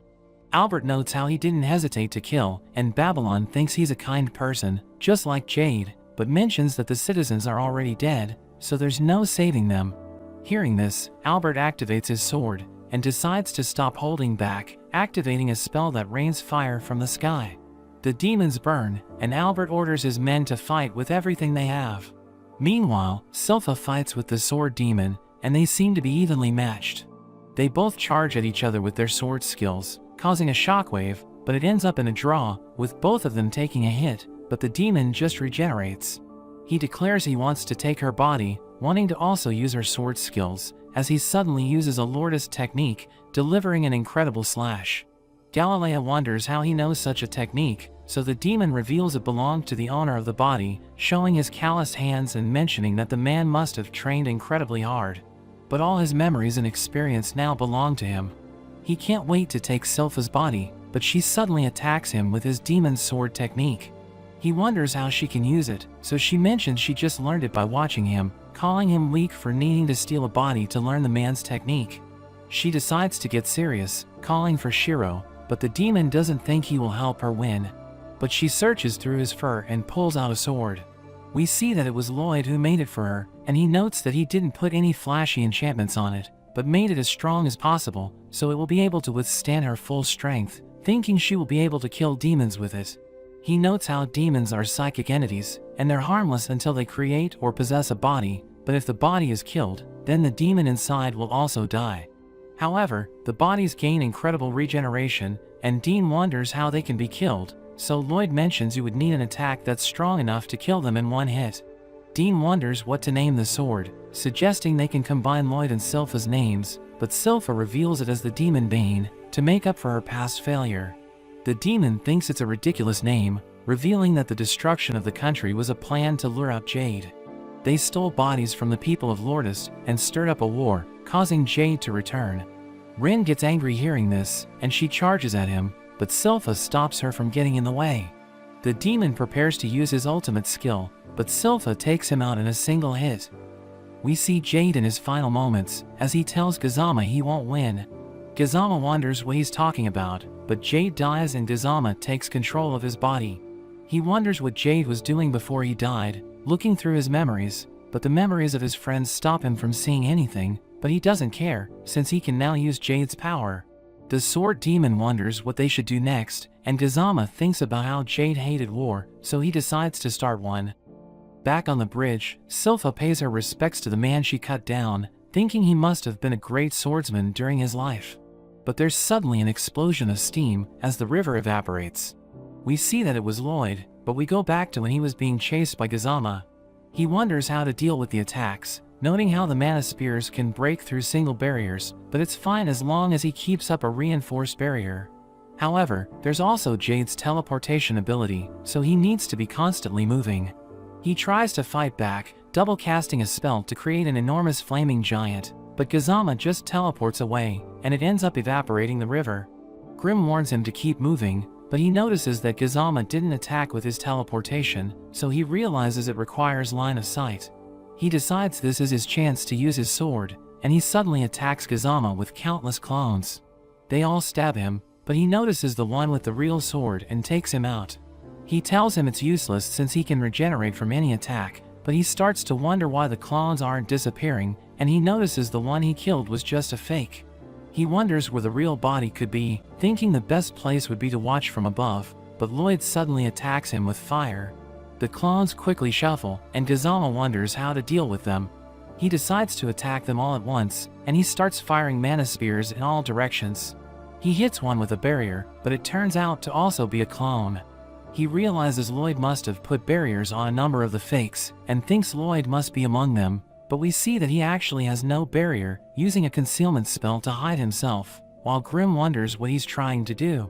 Albert notes how he didn't hesitate to kill, and Babylon thinks he's a kind person, just like Jade, but mentions that the citizens are already dead, so there's no saving them. Hearing this, Albert activates his sword, and decides to stop holding back, activating a spell that rains fire from the sky. The demons burn, and Albert orders his men to fight with everything they have. Meanwhile, Sylpha fights with the sword demon, and they seem to be evenly matched. They both charge at each other with their sword skills, causing a shockwave, but it ends up in a draw, with both of them taking a hit, but the demon just regenerates. He declares he wants to take her body, wanting to also use her sword skills, as he suddenly uses a Lourdes technique, delivering an incredible slash. Galilea wonders how he knows such a technique, so the demon reveals it belonged to the owner of the body, showing his calloused hands and mentioning that the man must have trained incredibly hard. But all his memories and experience now belong to him. He can't wait to take Silpha's body, but she suddenly attacks him with his demon sword technique. He wonders how she can use it, so she mentions she just learned it by watching him, calling him weak for needing to steal a body to learn the man's technique. She decides to get serious, calling for Shiro, but the demon doesn't think he will help her win. But she searches through his fur and pulls out a sword. We see that it was Lloyd who made it for her, and he notes that he didn't put any flashy enchantments on it, but made it as strong as possible, so it will be able to withstand her full strength, thinking she will be able to kill demons with it. He notes how demons are psychic entities, and they're harmless until they create or possess a body, but if the body is killed, then the demon inside will also die. However, the bodies gain incredible regeneration, and Dean wonders how they can be killed, so Lloyd mentions you would need an attack that's strong enough to kill them in one hit. Dean wonders what to name the sword, suggesting they can combine Lloyd and Silpha's names, but Silpha reveals it as the Demon Bane, to make up for her past failure. The demon thinks it's a ridiculous name, revealing that the destruction of the country was a plan to lure out Jade. They stole bodies from the people of Lourdes and stirred up a war, causing Jade to return. Rin gets angry hearing this, and she charges at him, but Silpha stops her from getting in the way. The demon prepares to use his ultimate skill, but Silpha takes him out in a single hit. We see Jade in his final moments, as he tells Gazama he won't win. Gazama wonders what he's talking about, but Jade dies and Gazama takes control of his body. He wonders what Jade was doing before he died, looking through his memories, but the memories of his friends stop him from seeing anything, but he doesn't care, since he can now use Jade's power. The sword demon wonders what they should do next, and Gazama thinks about how Jade hated war, so he decides to start one. Back on the bridge, Silpha pays her respects to the man she cut down, thinking he must have been a great swordsman during his life. But there's suddenly an explosion of steam as the river evaporates. We see that it was Lloyd, but we go back to when he was being chased by Gazama. He wonders how to deal with the attacks, noting how the mana spears can break through single barriers, but it's fine as long as he keeps up a reinforced barrier. However, there's also Jade's teleportation ability, so he needs to be constantly moving. He tries to fight back, double casting a spell to create an enormous flaming giant, but Gazama just teleports away, and it ends up evaporating the river. Grim warns him to keep moving, but he notices that Gazama didn't attack with his teleportation, so he realizes it requires line of sight. He decides this is his chance to use his sword, and he suddenly attacks Gazama with countless clones. They all stab him, but he notices the one with the real sword and takes him out. He tells him it's useless since he can regenerate from any attack, but he starts to wonder why the clones aren't disappearing, and he notices the one he killed was just a fake. He wonders where the real body could be, thinking the best place would be to watch from above, but Lloyd suddenly attacks him with fire. The clones quickly shuffle, and Gazama wonders how to deal with them. He decides to attack them all at once, and he starts firing mana spears in all directions. He hits one with a barrier, but it turns out to also be a clone. He realizes Lloyd must have put barriers on a number of the fakes, and thinks Lloyd must be among them, but we see that he actually has no barrier, using a concealment spell to hide himself, while Grim wonders what he's trying to do.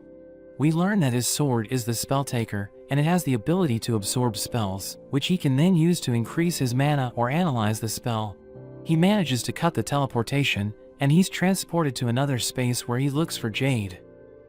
We learn that his sword is the spell taker, and it has the ability to absorb spells, which he can then use to increase his mana or analyze the spell. He manages to cut the teleportation, and he's transported to another space where he looks for Jade.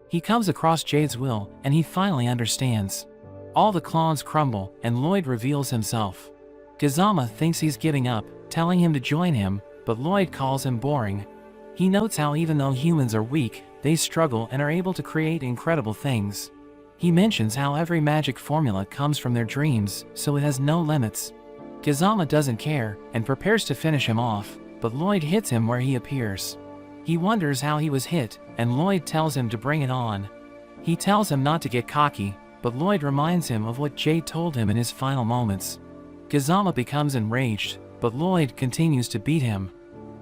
He comes across Jade's will, and he finally understands. All the clones crumble, and Lloyd reveals himself. Gazama thinks he's giving up, telling him to join him, but Lloyd calls him boring. He notes how even though humans are weak, they struggle and are able to create incredible things. He mentions how every magic formula comes from their dreams, so it has no limits. Gazama doesn't care, and prepares to finish him off, but Lloyd hits him where he appears. He wonders how he was hit, and Lloyd tells him to bring it on. He tells him not to get cocky, but Lloyd reminds him of what Jade told him in his final moments. Gazama becomes enraged, but Lloyd continues to beat him.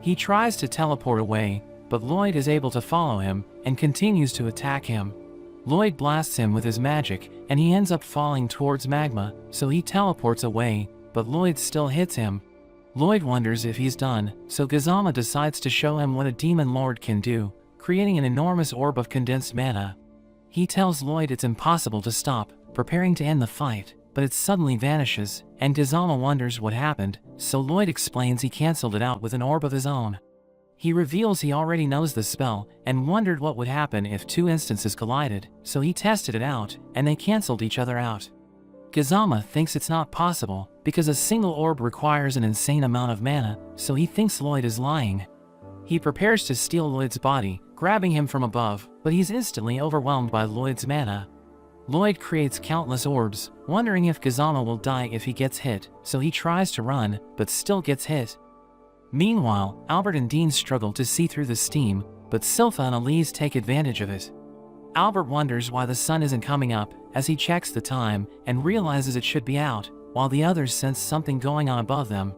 He tries to teleport away, but Lloyd is able to follow him and continues to attack him. Lloyd blasts him with his magic, and he ends up falling towards magma, so he teleports away, but Lloyd still hits him. Lloyd wonders if he's done, so Kazama decides to show him what a demon lord can do, creating an enormous orb of condensed mana. He tells Lloyd it's impossible to stop, preparing to end the fight, but it suddenly vanishes, and Kazama wonders what happened, so Lloyd explains he cancelled it out with an orb of his own. He reveals he already knows the spell, and wondered what would happen if two instances collided, so he tested it out, and they cancelled each other out. Kazama thinks it's not possible, because a single orb requires an insane amount of mana, so he thinks Lloyd is lying. He prepares to steal Lloyd's body, grabbing him from above, but he's instantly overwhelmed by Lloyd's mana. Lloyd creates countless orbs, wondering if Kazama will die if he gets hit, so he tries to run, but still gets hit. Meanwhile, Albert and Dean struggle to see through the steam, but Silpha and Elise take advantage of it. Albert wonders why the sun isn't coming up, as he checks the time, and realizes it should be out, while the others sense something going on above them.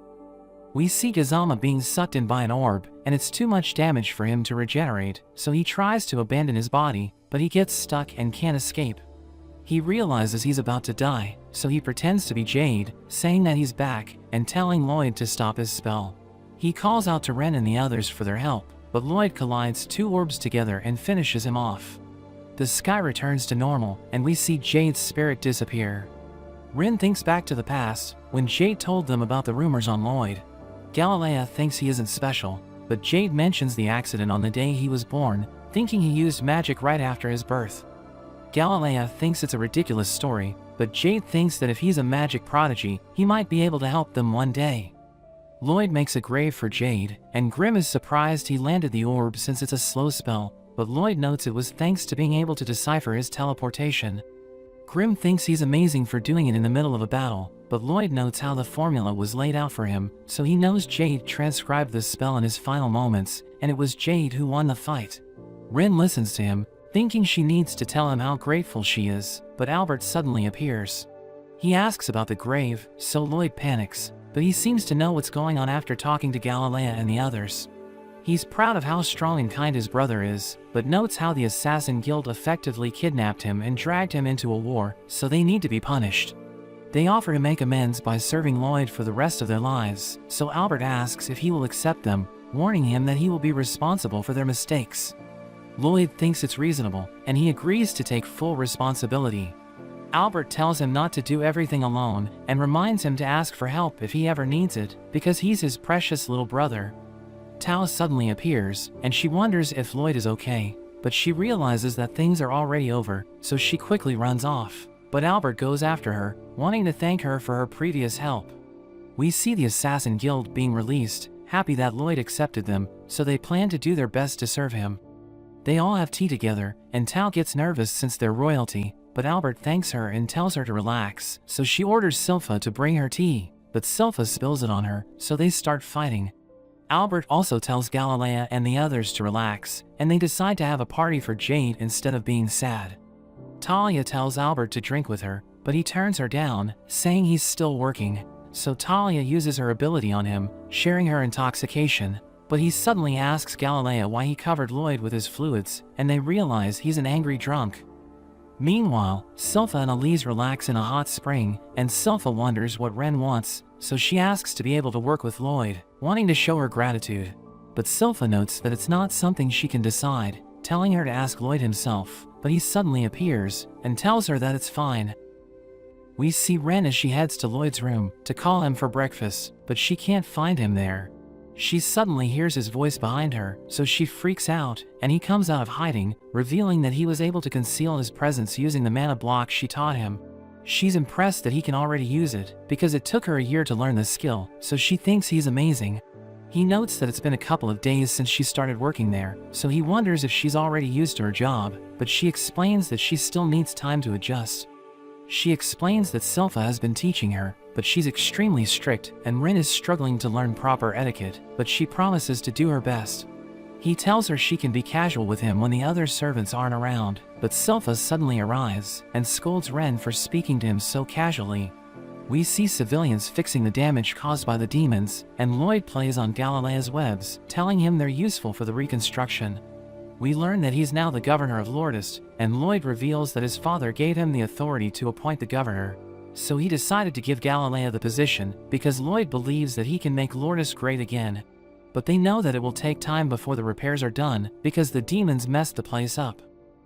We see Kazama being sucked in by an orb, and it's too much damage for him to regenerate, so he tries to abandon his body, but he gets stuck and can't escape. He realizes he's about to die, so he pretends to be Jade, saying that he's back, and telling Lloyd to stop his spell. He calls out to Ren and the others for their help, but Lloyd collides two orbs together and finishes him off. The sky returns to normal, and we see Jade's spirit disappear. Ren thinks back to the past, when Jade told them about the rumors on Lloyd. Galilea thinks he isn't special, but Jade mentions the accident on the day he was born, thinking he used magic right after his birth. Galilea thinks it's a ridiculous story, but Jade thinks that if he's a magic prodigy, he might be able to help them one day. Lloyd makes a grave for Jade, and Grimm is surprised he landed the orb since it's a slow spell, but Lloyd notes it was thanks to being able to decipher his teleportation. Grimm thinks he's amazing for doing it in the middle of a battle, but Lloyd notes how the formula was laid out for him, so he knows Jade transcribed the spell in his final moments, and it was Jade who won the fight. Ren listens to him, thinking she needs to tell him how grateful she is, but Albert suddenly appears. He asks about the grave, so Lloyd panics, but he seems to know what's going on after talking to Galilea and the others. He's proud of how strong and kind his brother is, but notes how the Assassin Guild effectively kidnapped him and dragged him into a war, so they need to be punished. They offer to make amends by serving Lloyd for the rest of their lives, so Albert asks if he will accept them, warning him that he will be responsible for their mistakes. Lloyd thinks it's reasonable, and he agrees to take full responsibility. Albert tells him not to do everything alone, and reminds him to ask for help if he ever needs it, because he's his precious little brother. Tao suddenly appears, and she wonders if Lloyd is okay, but she realizes that things are already over, so she quickly runs off. But Albert goes after her, wanting to thank her for her previous help. We see the Assassin Guild being released, happy that Lloyd accepted them, so they plan to do their best to serve him. They all have tea together, and Tao gets nervous since they're royalty, but Albert thanks her and tells her to relax, so she orders Silpha to bring her tea, but Silpha spills it on her, so they start fighting. Albert also tells Galilea and the others to relax, and they decide to have a party for Jade instead of being sad. Talia tells Albert to drink with her, but he turns her down, saying he's still working, so Talia uses her ability on him, sharing her intoxication, but he suddenly asks Galilea why he covered Lloyd with his fluids, and they realize he's an angry drunk. Meanwhile, Silpha and Elise relax in a hot spring, and Silpha wonders what Ren wants, so she asks to be able to work with Lloyd, wanting to show her gratitude. But Silpha notes that it's not something she can decide, telling her to ask Lloyd himself, but he suddenly appears, and tells her that it's fine. We see Ren as she heads to Lloyd's room, to call him for breakfast, but she can't find him there. She suddenly hears his voice behind her, so she freaks out, and he comes out of hiding, revealing that he was able to conceal his presence using the mana block she taught him. She's impressed that he can already use it, because it took her a year to learn the skill, so she thinks he's amazing. He notes that it's been a couple of days since she started working there, so he wonders if she's already used to her job, but she explains that she still needs time to adjust. She explains that Silpha has been teaching her, but she's extremely strict, and Ren is struggling to learn proper etiquette, but she promises to do her best. He tells her she can be casual with him when the other servants aren't around, but Silpha suddenly arrives, and scolds Ren for speaking to him so casually. We see civilians fixing the damage caused by the demons, and Lloyd plays on Galilea's webs, telling him they're useful for the reconstruction. We learn that he's now the governor of Lourdes, and Lloyd reveals that his father gave him the authority to appoint the governor. So he decided to give Galilea the position, because Lloyd believes that he can make Lourdes great again. But they know that it will take time before the repairs are done, because the demons messed the place up.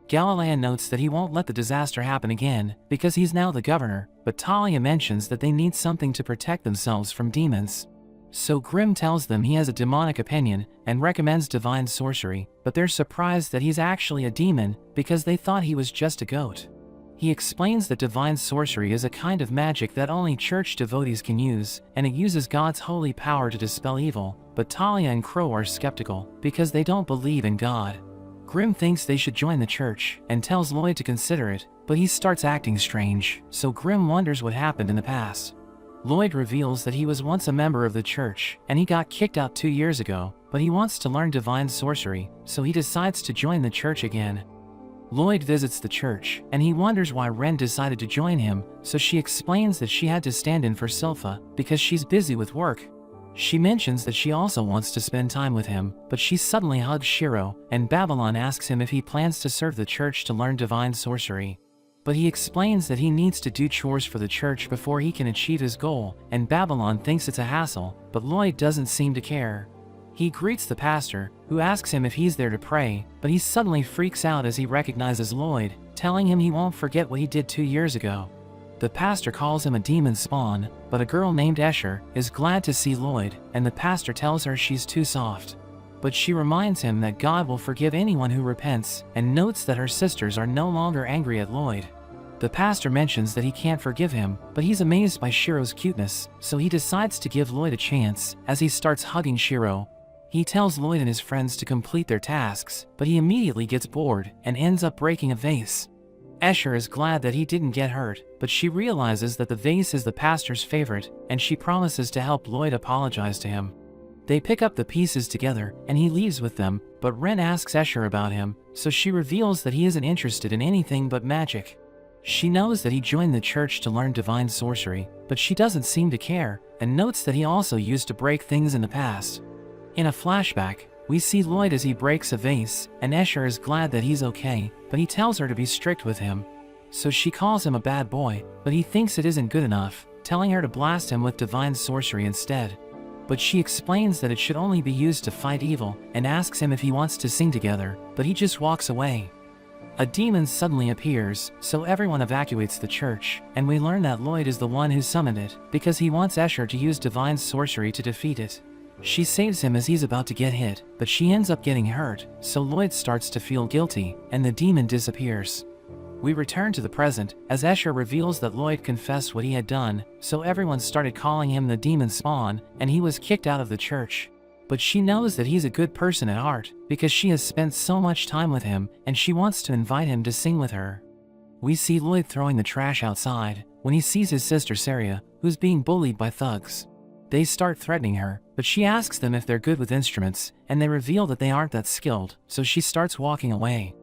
Galilea notes that he won't let the disaster happen again, because he's now the governor, but Talia mentions that they need something to protect themselves from demons. So Grimm tells them he has a demonic opinion, and recommends divine sorcery, but they're surprised that he's actually a demon, because they thought he was just a goat. He explains that divine sorcery is a kind of magic that only church devotees can use, and it uses God's holy power to dispel evil, but Talia and Crow are skeptical, because they don't believe in God. Grimm thinks they should join the church, and tells Lloyd to consider it, but he starts acting strange, so Grimm wonders what happened in the past. Lloyd reveals that he was once a member of the church, and he got kicked out 2 years ago, but he wants to learn divine sorcery, so he decides to join the church again. Lloyd visits the church, and he wonders why Ren decided to join him, so she explains that she had to stand in for Silpha, because she's busy with work. She mentions that she also wants to spend time with him, but she suddenly hugs Shiro, and Babylon asks him if he plans to serve the church to learn divine sorcery. But he explains that he needs to do chores for the church before he can achieve his goal, and Babylon thinks it's a hassle, but Lloyd doesn't seem to care. He greets the pastor, who asks him if he's there to pray, but he suddenly freaks out as he recognizes Lloyd, telling him he won't forget what he did 2 years ago. The pastor calls him a demon spawn, but a girl named Escher is glad to see Lloyd, and the pastor tells her she's too soft. But she reminds him that God will forgive anyone who repents, and notes that her sisters are no longer angry at Lloyd. The pastor mentions that he can't forgive him, but he's amazed by Shiro's cuteness, so he decides to give Lloyd a chance, as he starts hugging Shiro. He tells Lloyd and his friends to complete their tasks, but he immediately gets bored, and ends up breaking a vase. Escher is glad that he didn't get hurt, but she realizes that the vase is the pastor's favorite, and she promises to help Lloyd apologize to him. They pick up the pieces together, and he leaves with them, but Ren asks Escher about him, so she reveals that he isn't interested in anything but magic. She knows that he joined the church to learn divine sorcery, but she doesn't seem to care, and notes that he also used to break things in the past. In a flashback, we see Lloyd as he breaks a vase, and Escher is glad that he's okay, but he tells her to be strict with him. So she calls him a bad boy, but he thinks it isn't good enough, telling her to blast him with divine sorcery instead. But she explains that it should only be used to fight evil, and asks him if he wants to sing together, but he just walks away. A demon suddenly appears, so everyone evacuates the church, and we learn that Lloyd is the one who summoned it, because he wants Escher to use divine sorcery to defeat it. She saves him as he's about to get hit, but she ends up getting hurt, so Lloyd starts to feel guilty, and the demon disappears. We return to the present, as Escher reveals that Lloyd confessed what he had done, so everyone started calling him the demon spawn, and he was kicked out of the church. But she knows that he's a good person at heart, because she has spent so much time with him, and she wants to invite him to sing with her. We see Lloyd throwing the trash outside, when he sees his sister Saria, who's being bullied by thugs. They start threatening her, but she asks them if they're good with instruments, and they reveal that they aren't that skilled, so she starts walking away.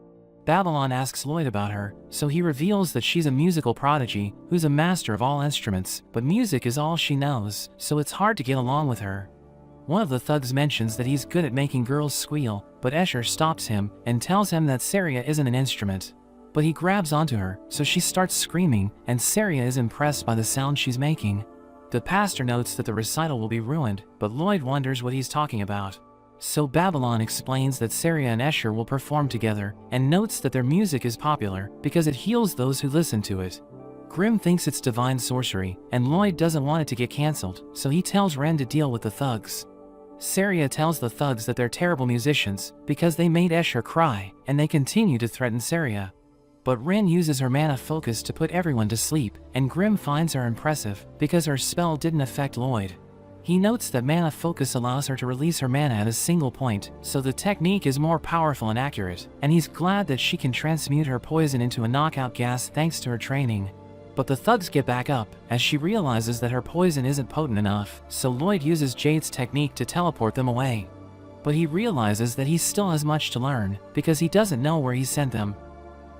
Babylon asks Lloyd about her, so he reveals that she's a musical prodigy, who's a master of all instruments, but music is all she knows, so it's hard to get along with her. One of the thugs mentions that he's good at making girls squeal, but Escher stops him, and tells him that Saria isn't an instrument. But he grabs onto her, so she starts screaming, and Saria is impressed by the sound she's making. The pastor notes that the recital will be ruined, but Lloyd wonders what he's talking about. So Babylon explains that Saria and Escher will perform together, and notes that their music is popular, because it heals those who listen to it. Grimm thinks it's divine sorcery, and Lloyd doesn't want it to get cancelled, so he tells Ren to deal with the thugs. Saria tells the thugs that they're terrible musicians, because they made Escher cry, and they continue to threaten Saria. But Ren uses her mana focus to put everyone to sleep, and Grimm finds her impressive, because her spell didn't affect Lloyd. He notes that mana focus allows her to release her mana at a single point, so the technique is more powerful and accurate, and he's glad that she can transmute her poison into a knockout gas thanks to her training. But the thugs get back up, as she realizes that her poison isn't potent enough, so Lloyd uses Jade's technique to teleport them away. But he realizes that he still has much to learn, because he doesn't know where he sent them.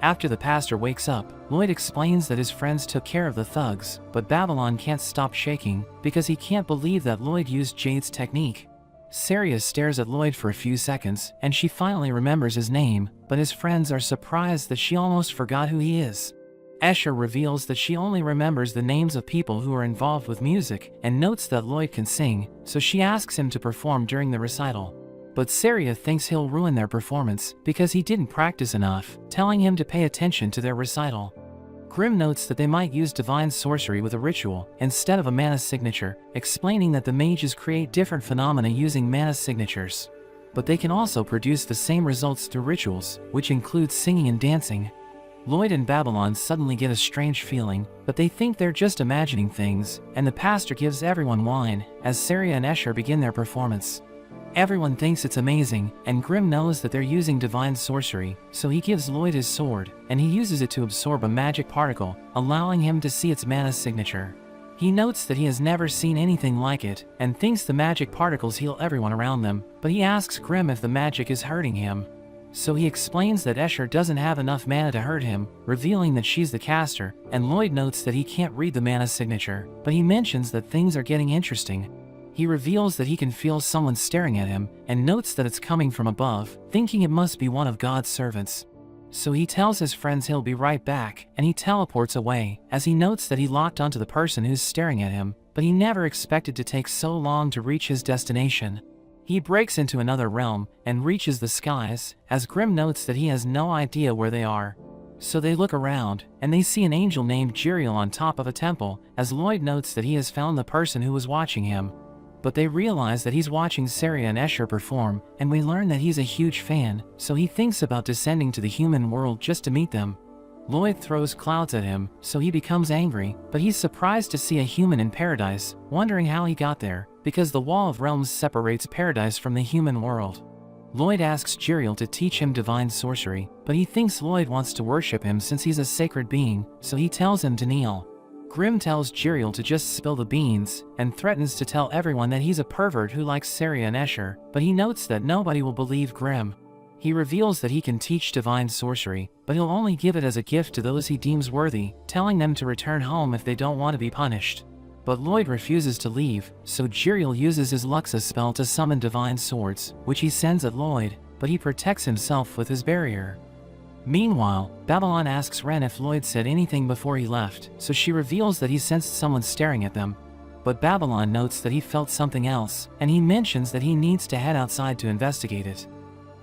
After the pastor wakes up, Lloyd explains that his friends took care of the thugs, but Babylon can't stop shaking because he can't believe that Lloyd used Jade's technique. Saria stares at Lloyd for a few seconds, and she finally remembers his name, but his friends are surprised that she almost forgot who he is. Escher reveals that she only remembers the names of people who are involved with music, and notes that Lloyd can sing, so she asks him to perform during the recital. But Saria thinks he'll ruin their performance because he didn't practice enough, telling him to pay attention to their recital. Grimm notes that they might use divine sorcery with a ritual instead of a mana signature, explaining that the mages create different phenomena using mana signatures. But they can also produce the same results through rituals, which include singing and dancing. Lloyd and Babylon suddenly get a strange feeling, but they think they're just imagining things, and the pastor gives everyone wine as Saria and Escher begin their performance. Everyone thinks it's amazing, and Grimm knows that they're using divine sorcery, so he gives Lloyd his sword, and he uses it to absorb a magic particle, allowing him to see its mana signature. He notes that he has never seen anything like it, and thinks the magic particles heal everyone around them, but he asks Grimm if the magic is hurting him. So he explains that Escher doesn't have enough mana to hurt him, revealing that she's the caster, and Lloyd notes that he can't read the mana signature, but he mentions that things are getting interesting. He reveals that he can feel someone staring at him, and notes that it's coming from above, thinking it must be one of God's servants. So he tells his friends he'll be right back, and he teleports away, as he notes that he locked onto the person who's staring at him, but he never expected to take so long to reach his destination. He breaks into another realm, and reaches the skies, as Grimm notes that he has no idea where they are. So they look around, and they see an angel named Jiriel on top of a temple, as Lloyd notes that he has found the person who was watching him. But they realize that he's watching Saria and Escher perform, and we learn that he's a huge fan, so he thinks about descending to the human world just to meet them. Lloyd throws clouds at him, so he becomes angry, but he's surprised to see a human in paradise, wondering how he got there, because the Wall of Realms separates paradise from the human world. Lloyd asks Jiriel to teach him divine sorcery, but he thinks Lloyd wants to worship him since he's a sacred being, so he tells him to kneel. Grimm tells Jiriel to just spill the beans, and threatens to tell everyone that he's a pervert who likes Saria and Escher, but he notes that nobody will believe Grimm. He reveals that he can teach divine sorcery, but he'll only give it as a gift to those he deems worthy, telling them to return home if they don't want to be punished. But Lloyd refuses to leave, so Jiriel uses his Luxa spell to summon divine swords, which he sends at Lloyd, but he protects himself with his barrier. Meanwhile, Babylon asks Ren if Lloyd said anything before he left, so she reveals that he sensed someone staring at them. But Babylon notes that he felt something else, and he mentions that he needs to head outside to investigate it.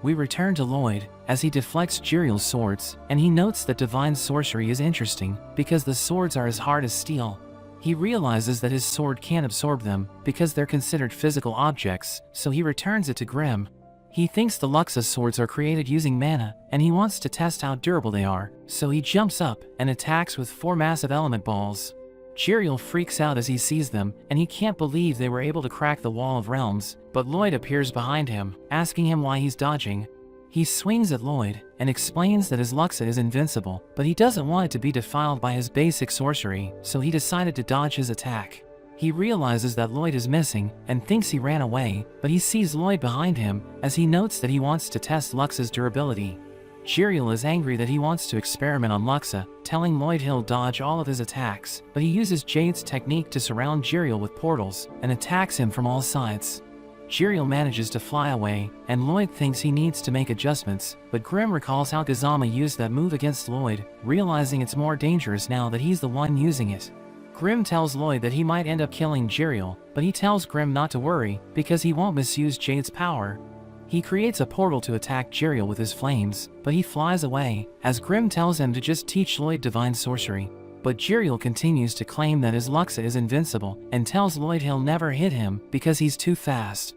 We return to Lloyd, as he deflects Jiriel's swords, and he notes that divine sorcery is interesting, because the swords are as hard as steel. He realizes that his sword can't absorb them, because they're considered physical objects, so he returns it to Grimm. He thinks the Luxa swords are created using mana, and he wants to test how durable they are, so he jumps up and attacks with 4 massive element balls. Jiriel freaks out as he sees them, and he can't believe they were able to crack the Wall of Realms, but Lloyd appears behind him, asking him why he's dodging. He swings at Lloyd, and explains that his Luxa is invincible, but he doesn't want it to be defiled by his basic sorcery, so he decided to dodge his attack. He realizes that Lloyd is missing, and thinks he ran away, but he sees Lloyd behind him, as he notes that he wants to test Luxa's durability. Jiriel is angry that he wants to experiment on Luxa, telling Lloyd he'll dodge all of his attacks, but he uses Jade's technique to surround Jiriel with portals, and attacks him from all sides. Jiriel manages to fly away, and Lloyd thinks he needs to make adjustments, but Grimm recalls how Kazama used that move against Lloyd, realizing it's more dangerous now that he's the one using it. Grimm tells Lloyd that he might end up killing Jiriel, but he tells Grimm not to worry, because he won't misuse Jade's power. He creates a portal to attack Jiriel with his flames, but he flies away, as Grimm tells him to just teach Lloyd divine sorcery. But Jiriel continues to claim that his Luxa is invincible, and tells Lloyd he'll never hit him, because he's too fast.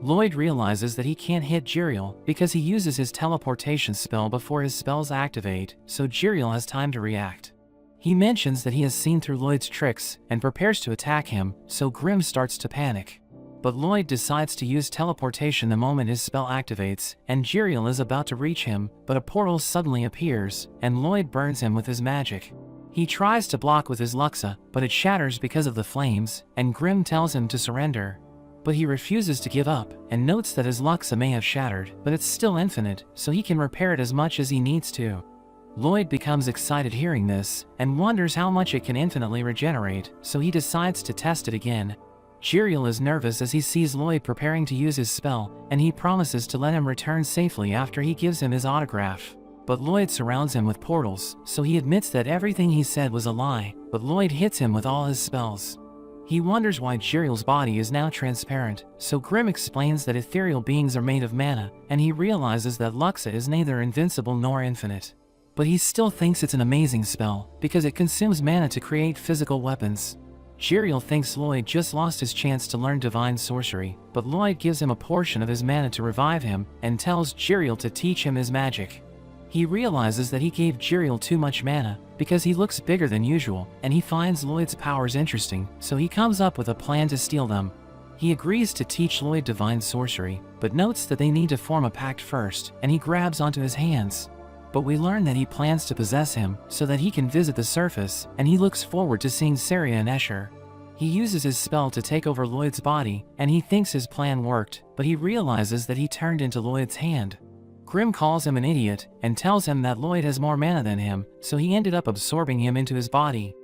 Lloyd realizes that he can't hit Jiriel, because he uses his teleportation spell before his spells activate, so Jiriel has time to react. He mentions that he has seen through Lloyd's tricks, and prepares to attack him, so Grimm starts to panic. But Lloyd decides to use teleportation the moment his spell activates, and Jiriel is about to reach him, but a portal suddenly appears, and Lloyd burns him with his magic. He tries to block with his Luxa, but it shatters because of the flames, and Grimm tells him to surrender. But he refuses to give up, and notes that his Luxa may have shattered, but it's still infinite, so he can repair it as much as he needs to. Lloyd becomes excited hearing this, and wonders how much it can infinitely regenerate, so he decides to test it again. Jiriel is nervous as he sees Lloyd preparing to use his spell, and he promises to let him return safely after he gives him his autograph. But Lloyd surrounds him with portals, so he admits that everything he said was a lie, but Lloyd hits him with all his spells. He wonders why Jiriel's body is now transparent, so Grimm explains that ethereal beings are made of mana, and he realizes that Luxa is neither invincible nor infinite. But he still thinks it's an amazing spell, because it consumes mana to create physical weapons. Jiriel thinks Lloyd just lost his chance to learn divine sorcery, but Lloyd gives him a portion of his mana to revive him, and tells Jiriel to teach him his magic. He realizes that he gave Jiriel too much mana, because he looks bigger than usual, and he finds Lloyd's powers interesting, so he comes up with a plan to steal them. He agrees to teach Lloyd divine sorcery, but notes that they need to form a pact first, and he grabs onto his hands. But we learn that he plans to possess him, so that he can visit the surface, and he looks forward to seeing Saria and Escher. He uses his spell to take over Lloyd's body, and he thinks his plan worked, but he realizes that he turned into Lloyd's hand. Grimm calls him an idiot, and tells him that Lloyd has more mana than him, so he ended up absorbing him into his body.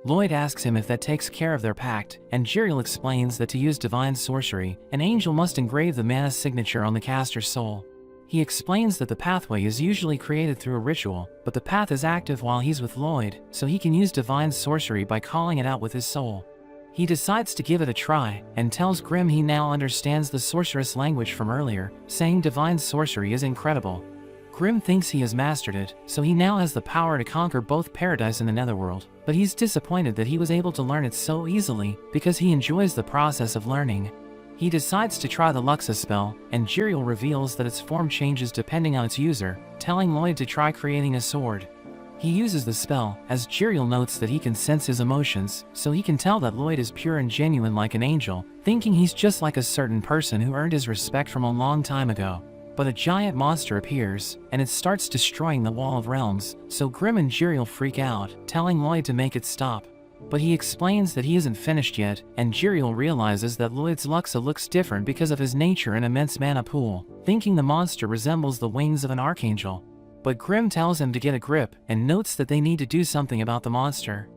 Lloyd asks him if that takes care of their pact, and Jiriel explains that to use divine sorcery, an angel must engrave the mana signature on the caster's soul. He explains that the pathway is usually created through a ritual, but the path is active while he's with Lloyd, so he can use divine sorcery by calling it out with his soul. He decides to give it a try, and tells Grimm he now understands the sorceress language from earlier, saying divine sorcery is incredible. Grimm thinks he has mastered it, so he now has the power to conquer both Paradise and the Netherworld, but he's disappointed that he was able to learn it so easily, because he enjoys the process of learning. He decides to try the Luxa spell, and Jiriel reveals that its form changes depending on its user, telling Lloyd to try creating a sword. He uses the spell, as Jiriel notes that he can sense his emotions, so he can tell that Lloyd is pure and genuine like an angel, thinking he's just like a certain person who earned his respect from a long time ago. But a giant monster appears, and it starts destroying the Wall of Realms, so Grimm and Jiriel freak out, telling Lloyd to make it stop. But he explains that he isn't finished yet, and Jiriel realizes that Lloyd's Luxa looks different because of his nature and immense mana pool, thinking the monster resembles the wings of an archangel. But Grimm tells him to get a grip, and notes that they need to do something about the monster.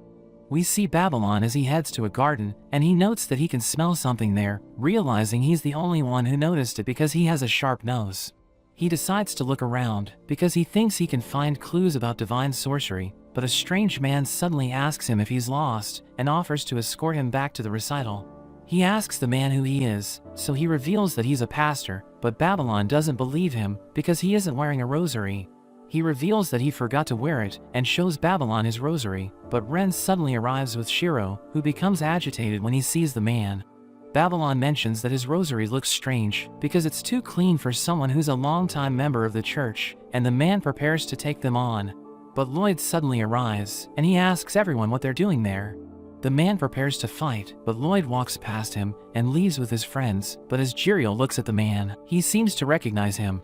We see Babylon as he heads to a garden, and he notes that he can smell something there, realizing he's the only one who noticed it because he has a sharp nose. He decides to look around, because he thinks he can find clues about divine sorcery, but a strange man suddenly asks him if he's lost, and offers to escort him back to the recital. He asks the man who he is, so he reveals that he's a pastor, but Babylon doesn't believe him, because he isn't wearing a rosary. He reveals that he forgot to wear it, and shows Babylon his rosary, but Ren suddenly arrives with Shiro, who becomes agitated when he sees the man. Babylon mentions that his rosary looks strange, because it's too clean for someone who's a longtime member of the church, and the man prepares to take them on. But Lloyd suddenly arrives, and he asks everyone what they're doing there. The man prepares to fight, but Lloyd walks past him, and leaves with his friends, but as Jiriel looks at the man, he seems to recognize him.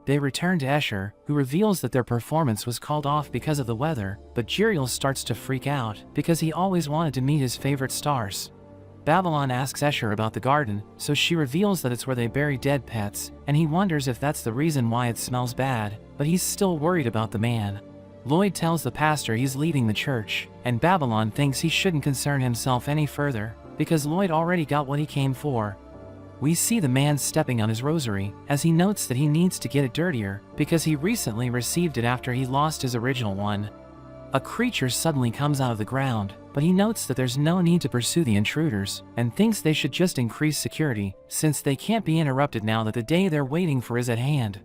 They return to Escher, who reveals that their performance was called off because of the weather, but Jiriel starts to freak out, because he always wanted to meet his favorite stars. Babylon asks Escher about the garden, so she reveals that it's where they bury dead pets, and he wonders if that's the reason why it smells bad, but he's still worried about the man. Lloyd tells the pastor he's leaving the church, and Babylon thinks he shouldn't concern himself any further, because Lloyd already got what he came for. We see the man stepping on his rosary, as he notes that he needs to get it dirtier, because he recently received it after he lost his original one. A creature suddenly comes out of the ground, but he notes that there's no need to pursue the intruders, and thinks they should just increase security, since they can't be interrupted now that the day they're waiting for is at hand.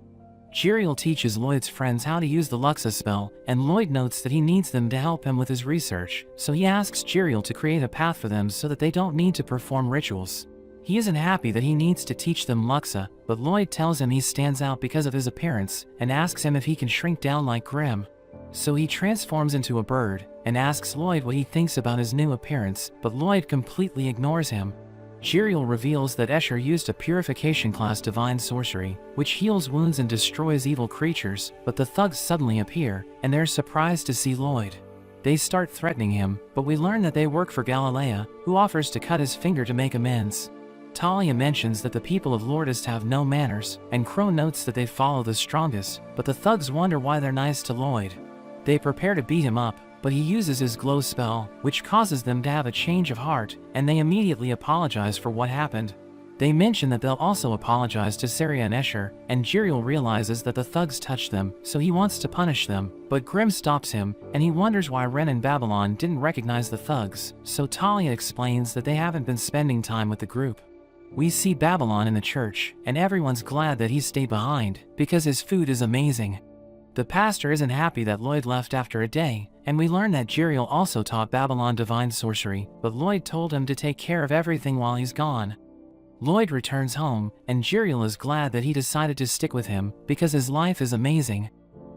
Jiriel teaches Lloyd's friends how to use the Luxa spell, and Lloyd notes that he needs them to help him with his research, so he asks Jiriel to create a path for them so that they don't need to perform rituals. He isn't happy that he needs to teach them Luxa, but Lloyd tells him he stands out because of his appearance, and asks him if he can shrink down like Grimm. So he transforms into a bird, and asks Lloyd what he thinks about his new appearance, but Lloyd completely ignores him. Jiriel reveals that Escher used a purification class divine sorcery, which heals wounds and destroys evil creatures, but the thugs suddenly appear, and they're surprised to see Lloyd. They start threatening him, but we learn that they work for Galilea, who offers to cut his finger to make amends. Talia mentions that the people of Lourdes have no manners, and Crow notes that they follow the strongest, but the thugs wonder why they're nice to Lloyd. They prepare to beat him up, but he uses his glow spell, which causes them to have a change of heart, and they immediately apologize for what happened. They mention that they'll also apologize to Saria and Escher, and Jiriel realizes that the thugs touched them, so he wants to punish them, but Grimm stops him, and he wonders why Ren and Babylon didn't recognize the thugs, so Talia explains that they haven't been spending time with the group. We see Babylon in the church, and everyone's glad that he stayed behind, because his food is amazing. The pastor isn't happy that Lloyd left after a day, and we learn that Jiriel also taught Babylon divine sorcery, but Lloyd told him to take care of everything while he's gone. Lloyd returns home, and Jiriel is glad that he decided to stick with him, because his life is amazing.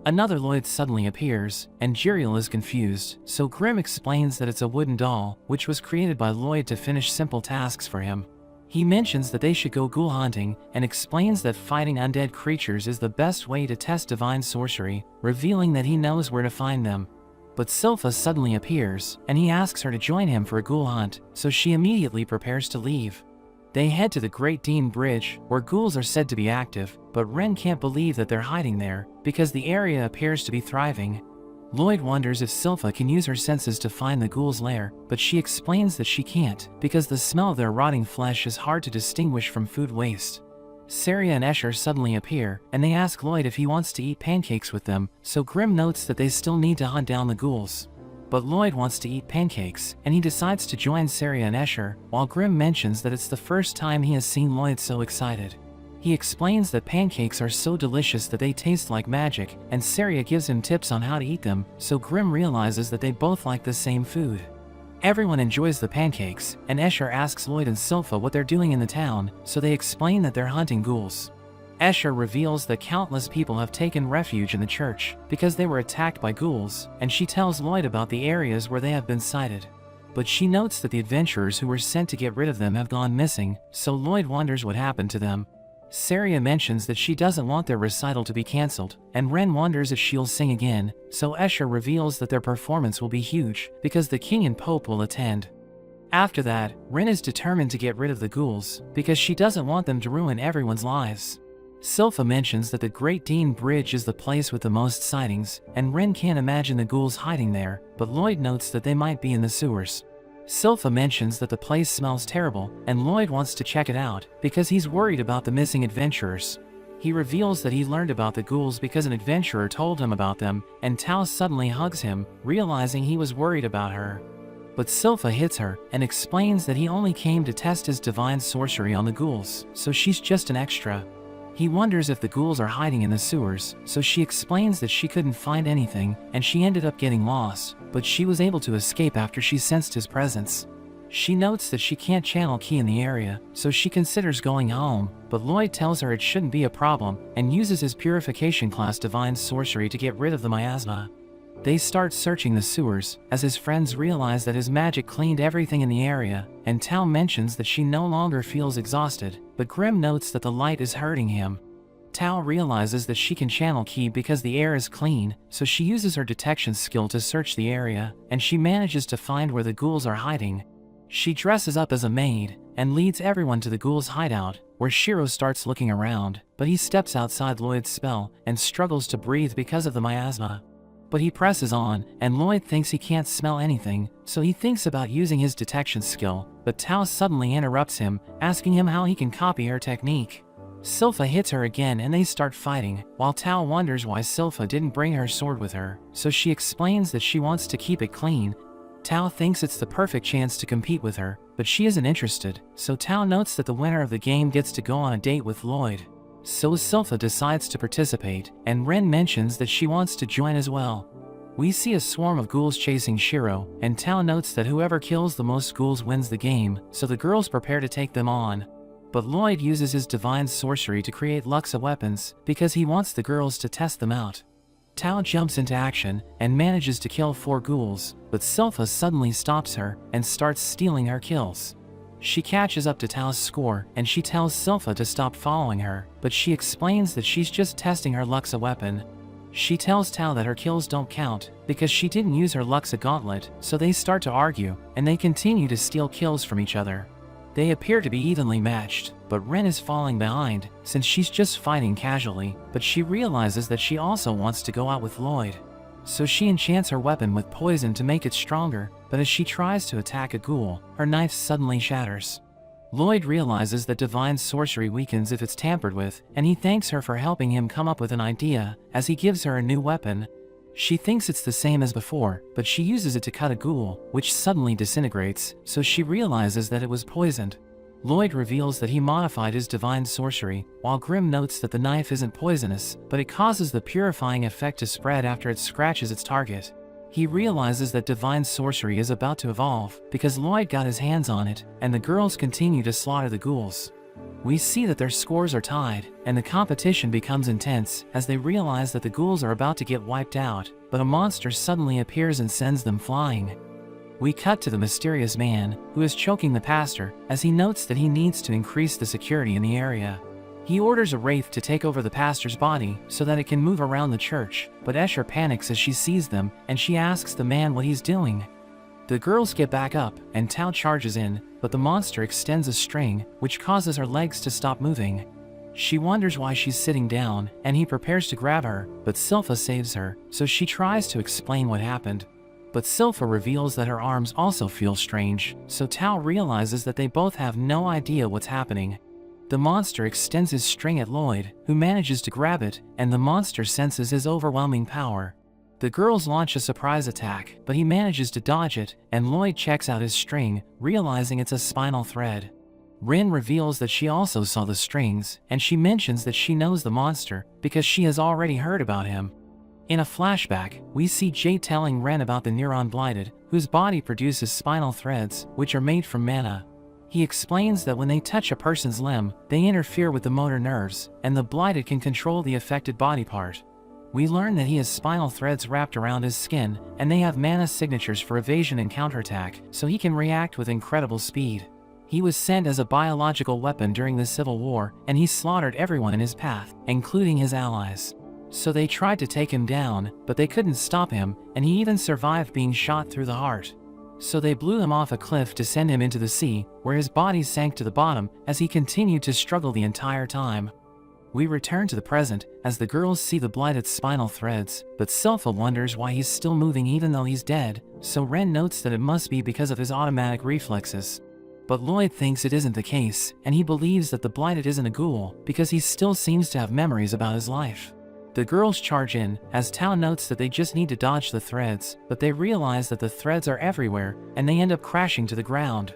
Another Lloyd suddenly appears, and Jiriel is confused, so Grimm explains that it's a wooden doll, which was created by Lloyd to finish simple tasks for him. He mentions that they should go ghoul hunting, and explains that fighting undead creatures is the best way to test divine sorcery, revealing that he knows where to find them. But Silpha suddenly appears, and he asks her to join him for a ghoul hunt, so she immediately prepares to leave. They head to the Great Dean Bridge, where ghouls are said to be active, but Ren can't believe that they're hiding there, because the area appears to be thriving. Lloyd wonders if Silpha can use her senses to find the ghoul's lair, but she explains that she can't, because the smell of their rotting flesh is hard to distinguish from food waste. Saria and Escher suddenly appear, and they ask Lloyd if he wants to eat pancakes with them, so Grimm notes that they still need to hunt down the ghouls. But Lloyd wants to eat pancakes, and he decides to join Saria and Escher, while Grimm mentions that it's the first time he has seen Lloyd so excited. He explains that pancakes are so delicious that they taste like magic, and Saria gives him tips on how to eat them, so Grimm realizes that they both like the same food. Everyone enjoys the pancakes, and Escher asks Lloyd and Silpha what they're doing in the town, so they explain that they're hunting ghouls. Escher reveals that countless people have taken refuge in the church because they were attacked by ghouls, and she tells Lloyd about the areas where they have been sighted. But she notes that the adventurers who were sent to get rid of them have gone missing, so Lloyd wonders what happened to them. Saria mentions that she doesn't want their recital to be cancelled, and Ren wonders if she'll sing again, so Escher reveals that their performance will be huge, because the king and pope will attend. After that, Ren is determined to get rid of the ghouls, because she doesn't want them to ruin everyone's lives. Silpha mentions that the Great Dean Bridge is the place with the most sightings, and Ren can't imagine the ghouls hiding there, but Lloyd notes that they might be in the sewers. Silpha mentions that the place smells terrible, and Lloyd wants to check it out, because he's worried about the missing adventurers. He reveals that he learned about the ghouls because an adventurer told him about them, and Tao suddenly hugs him, realizing he was worried about her. But Silpha hits her, and explains that he only came to test his divine sorcery on the ghouls, so she's just an extra. He wonders if the ghouls are hiding in the sewers, so she explains that she couldn't find anything, and she ended up getting lost, but she was able to escape after she sensed his presence. She notes that she can't channel Ki in the area, so she considers going home, but Lloyd tells her it shouldn't be a problem, and uses his purification class divine sorcery to get rid of the miasma. They start searching the sewers, as his friends realize that his magic cleaned everything in the area, and Tao mentions that she no longer feels exhausted, but Grimm notes that the light is hurting him. Tao realizes that she can channel Ki because the air is clean, so she uses her detection skill to search the area, and she manages to find where the ghouls are hiding. She dresses up as a maid, and leads everyone to the ghouls' hideout, where Shiro starts looking around, but he steps outside Lloyd's spell, and struggles to breathe because of the miasma. But he presses on, and Lloyd thinks he can't smell anything, so he thinks about using his detection skill, but Tao suddenly interrupts him, asking him how he can copy her technique. Silpha hits her again and they start fighting, while Tao wonders why Silpha didn't bring her sword with her, so she explains that she wants to keep it clean. Tao thinks it's the perfect chance to compete with her, but she isn't interested, so Tao notes that the winner of the game gets to go on a date with Lloyd. So Silpha decides to participate, and Ren mentions that she wants to join as well. We see a swarm of ghouls chasing Shiro, and Tao notes that whoever kills the most ghouls wins the game, so the girls prepare to take them on. But Lloyd uses his divine sorcery to create Luxa weapons, because he wants the girls to test them out. Tao jumps into action, and manages to kill 4 ghouls, but Silpha suddenly stops her, and starts stealing her kills. She catches up to Tao's score, and she tells Silpha to stop following her, but she explains that she's just testing her Luxa weapon. She tells Tao that her kills don't count, because she didn't use her Luxa gauntlet, so they start to argue, and they continue to steal kills from each other. They appear to be evenly matched, but Ren is falling behind, since she's just fighting casually, but she realizes that she also wants to go out with Lloyd. So she enchants her weapon with poison to make it stronger, but as she tries to attack a ghoul, her knife suddenly shatters. Lloyd realizes that divine sorcery weakens if it's tampered with, and he thanks her for helping him come up with an idea, as he gives her a new weapon. She thinks it's the same as before, but she uses it to cut a ghoul, which suddenly disintegrates, so she realizes that it was poisoned. Lloyd reveals that he modified his divine sorcery, while Grimm notes that the knife isn't poisonous, but it causes the purifying effect to spread after it scratches its target. He realizes that divine sorcery is about to evolve, because Lloyd got his hands on it, and the girls continue to slaughter the ghouls. We see that their scores are tied, and the competition becomes intense, as they realize that the ghouls are about to get wiped out, but a monster suddenly appears and sends them flying. We cut to the mysterious man, who is choking the pastor, as he notes that he needs to increase the security in the area. He orders a wraith to take over the pastor's body so that it can move around the church, but Escher panics as she sees them, and she asks the man what he's doing. The girls get back up, and Tao charges in, but the monster extends a string, which causes her legs to stop moving. She wonders why she's sitting down, and he prepares to grab her, but Silpha saves her, so she tries to explain what happened. But Silpha reveals that her arms also feel strange, so Tao realizes that they both have no idea what's happening. The monster extends his string at Lloyd, who manages to grab it, and the monster senses his overwhelming power. The girls launch a surprise attack, but he manages to dodge it, and Lloyd checks out his string, realizing it's a spinal thread. Rin reveals that she also saw the strings, and she mentions that she knows the monster, because she has already heard about him. In a flashback, we see Jay telling Ren about the neuron blighted, whose body produces spinal threads, which are made from mana. He explains that when they touch a person's limb, they interfere with the motor nerves, and the blighted can control the affected body part. We learn that he has spinal threads wrapped around his skin, and they have mana signatures for evasion and counterattack, so he can react with incredible speed. He was sent as a biological weapon during the Civil War, and he slaughtered everyone in his path, including his allies. So they tried to take him down, but they couldn't stop him, and he even survived being shot through the heart. So they blew him off a cliff to send him into the sea, where his body sank to the bottom as he continued to struggle the entire time. We return to the present, as the girls see the blighted spinal threads, but Silpha wonders why he's still moving even though he's dead, so Ren notes that it must be because of his automatic reflexes. But Lloyd thinks it isn't the case, and he believes that the blighted isn't a ghoul, because he still seems to have memories about his life. The girls charge in, as Tao notes that they just need to dodge the threads, but they realize that the threads are everywhere, and they end up crashing to the ground.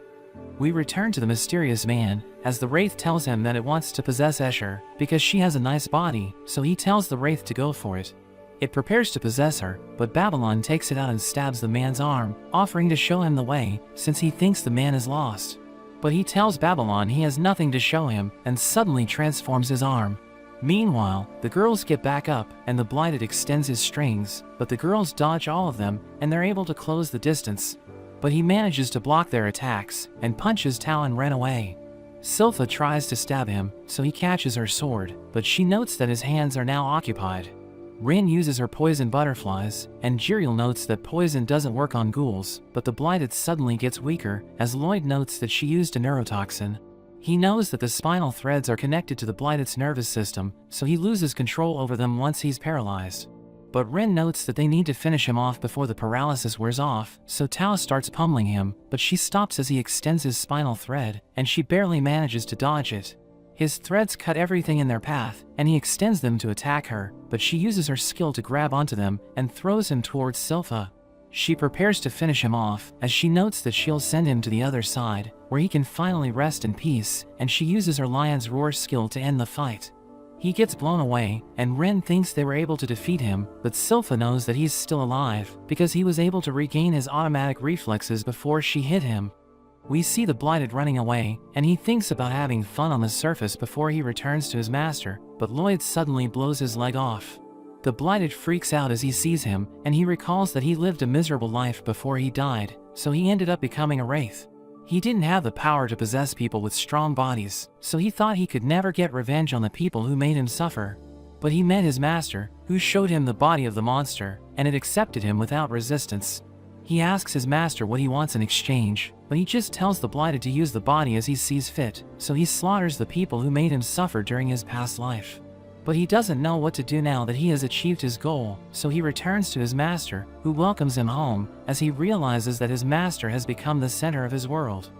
We return to the mysterious man, as the wraith tells him that it wants to possess Escher, because she has a nice body, so he tells the wraith to go for it. It prepares to possess her, but Babylon takes it out and stabs the man's arm, offering to show him the way, since he thinks the man is lost. But he tells Babylon he has nothing to show him, and suddenly transforms his arm. Meanwhile, the girls get back up, and the blighted extends his strings, but the girls dodge all of them, and they're able to close the distance. But he manages to block their attacks, and punches Tao and Ren away. Silpha tries to stab him, so he catches her sword, but she notes that his hands are now occupied. Rin uses her poison butterflies, and Jiriel notes that poison doesn't work on ghouls, but the blighted suddenly gets weaker, as Lloyd notes that she used a neurotoxin. He knows that the spinal threads are connected to the blighted's nervous system, so he loses control over them once he's paralyzed. But Ren notes that they need to finish him off before the paralysis wears off, so Tao starts pummeling him, but she stops as he extends his spinal thread, and she barely manages to dodge it. His threads cut everything in their path, and he extends them to attack her, but she uses her skill to grab onto them and throws him towards Silpha. She prepares to finish him off, as she notes that she'll send him to the other side, where he can finally rest in peace, and she uses her Lion's Roar skill to end the fight. He gets blown away, and Ren thinks they were able to defeat him, but Silpha knows that he's still alive, because he was able to regain his automatic reflexes before she hit him. We see the blighted running away, and he thinks about having fun on the surface before he returns to his master, but Lloyd suddenly blows his leg off. The blighted freaks out as he sees him, and he recalls that he lived a miserable life before he died, so he ended up becoming a wraith. He didn't have the power to possess people with strong bodies, so he thought he could never get revenge on the people who made him suffer. But he met his master, who showed him the body of the monster, and it accepted him without resistance. He asks his master what he wants in exchange, but he just tells the blighted to use the body as he sees fit, so he slaughters the people who made him suffer during his past life. But he doesn't know what to do now that he has achieved his goal, so he returns to his master, who welcomes him home, as he realizes that his master has become the center of his world.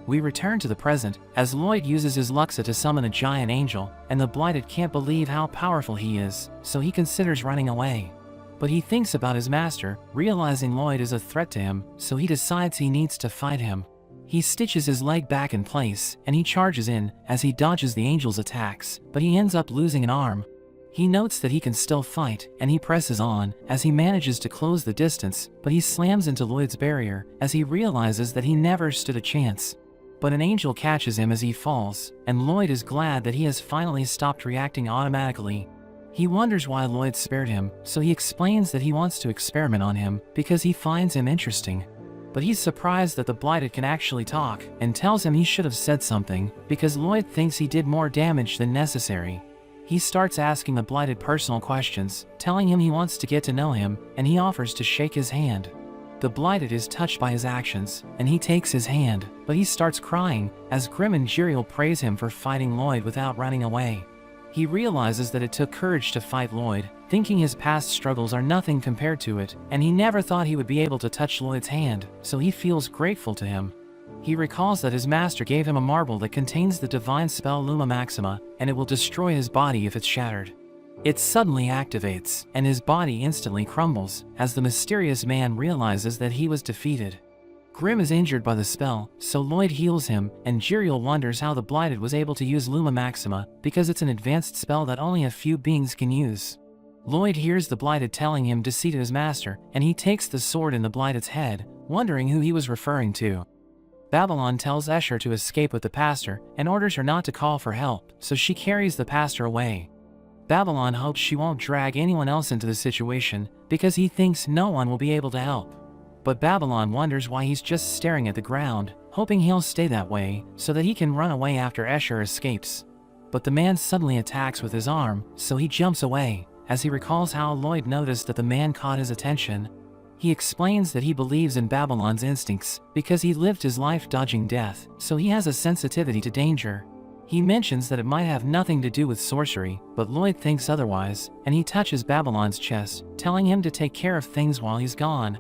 We return to the present, as Lloyd uses his Luxa to summon a giant angel, and the Blighted can't believe how powerful he is, so he considers running away. But he thinks about his master, realizing Lloyd is a threat to him, so he decides he needs to fight him. He stitches his leg back in place, and he charges in, as he dodges the angel's attacks, but he ends up losing an arm. He notes that he can still fight, and he presses on, as he manages to close the distance, but he slams into Lloyd's barrier, as he realizes that he never stood a chance. But an angel catches him as he falls, and Lloyd is glad that he has finally stopped reacting automatically. He wonders why Lloyd spared him, so he explains that he wants to experiment on him, because he finds him interesting. But he's surprised that the Blighted can actually talk, and tells him he should have said something, because Lloyd thinks he did more damage than necessary. He starts asking the Blighted personal questions, telling him he wants to get to know him, and he offers to shake his hand. The Blighted is touched by his actions, and he takes his hand, but he starts crying, as Grim and Jiriel praise him for fighting Lloyd without running away. He realizes that it took courage to fight Lloyd, thinking his past struggles are nothing compared to it, and he never thought he would be able to touch Lloyd's hand, so he feels grateful to him. He recalls that his master gave him a marble that contains the divine spell Luma Maxima, and it will destroy his body if it's shattered. It suddenly activates, and his body instantly crumbles, as the mysterious man realizes that he was defeated. Grim is injured by the spell, so Lloyd heals him, and Jiriel wonders how the Blighted was able to use Luma Maxima, because it's an advanced spell that only a few beings can use. Lloyd hears the Blighted telling him to see to his master, and he takes the sword in the Blighted's head, wondering who he was referring to. Babylon tells Escher to escape with the pastor, and orders her not to call for help, so she carries the pastor away. Babylon hopes she won't drag anyone else into the situation, because he thinks no one will be able to help. But Babylon wonders why he's just staring at the ground, hoping he'll stay that way, so that he can run away after Escher escapes. But the man suddenly attacks with his arm, so he jumps away, as he recalls how Lloyd noticed that the man caught his attention. He explains that he believes in Babylon's instincts, because he lived his life dodging death, so he has a sensitivity to danger. He mentions that it might have nothing to do with sorcery, but Lloyd thinks otherwise, and he touches Babylon's chest, telling him to take care of things while he's gone.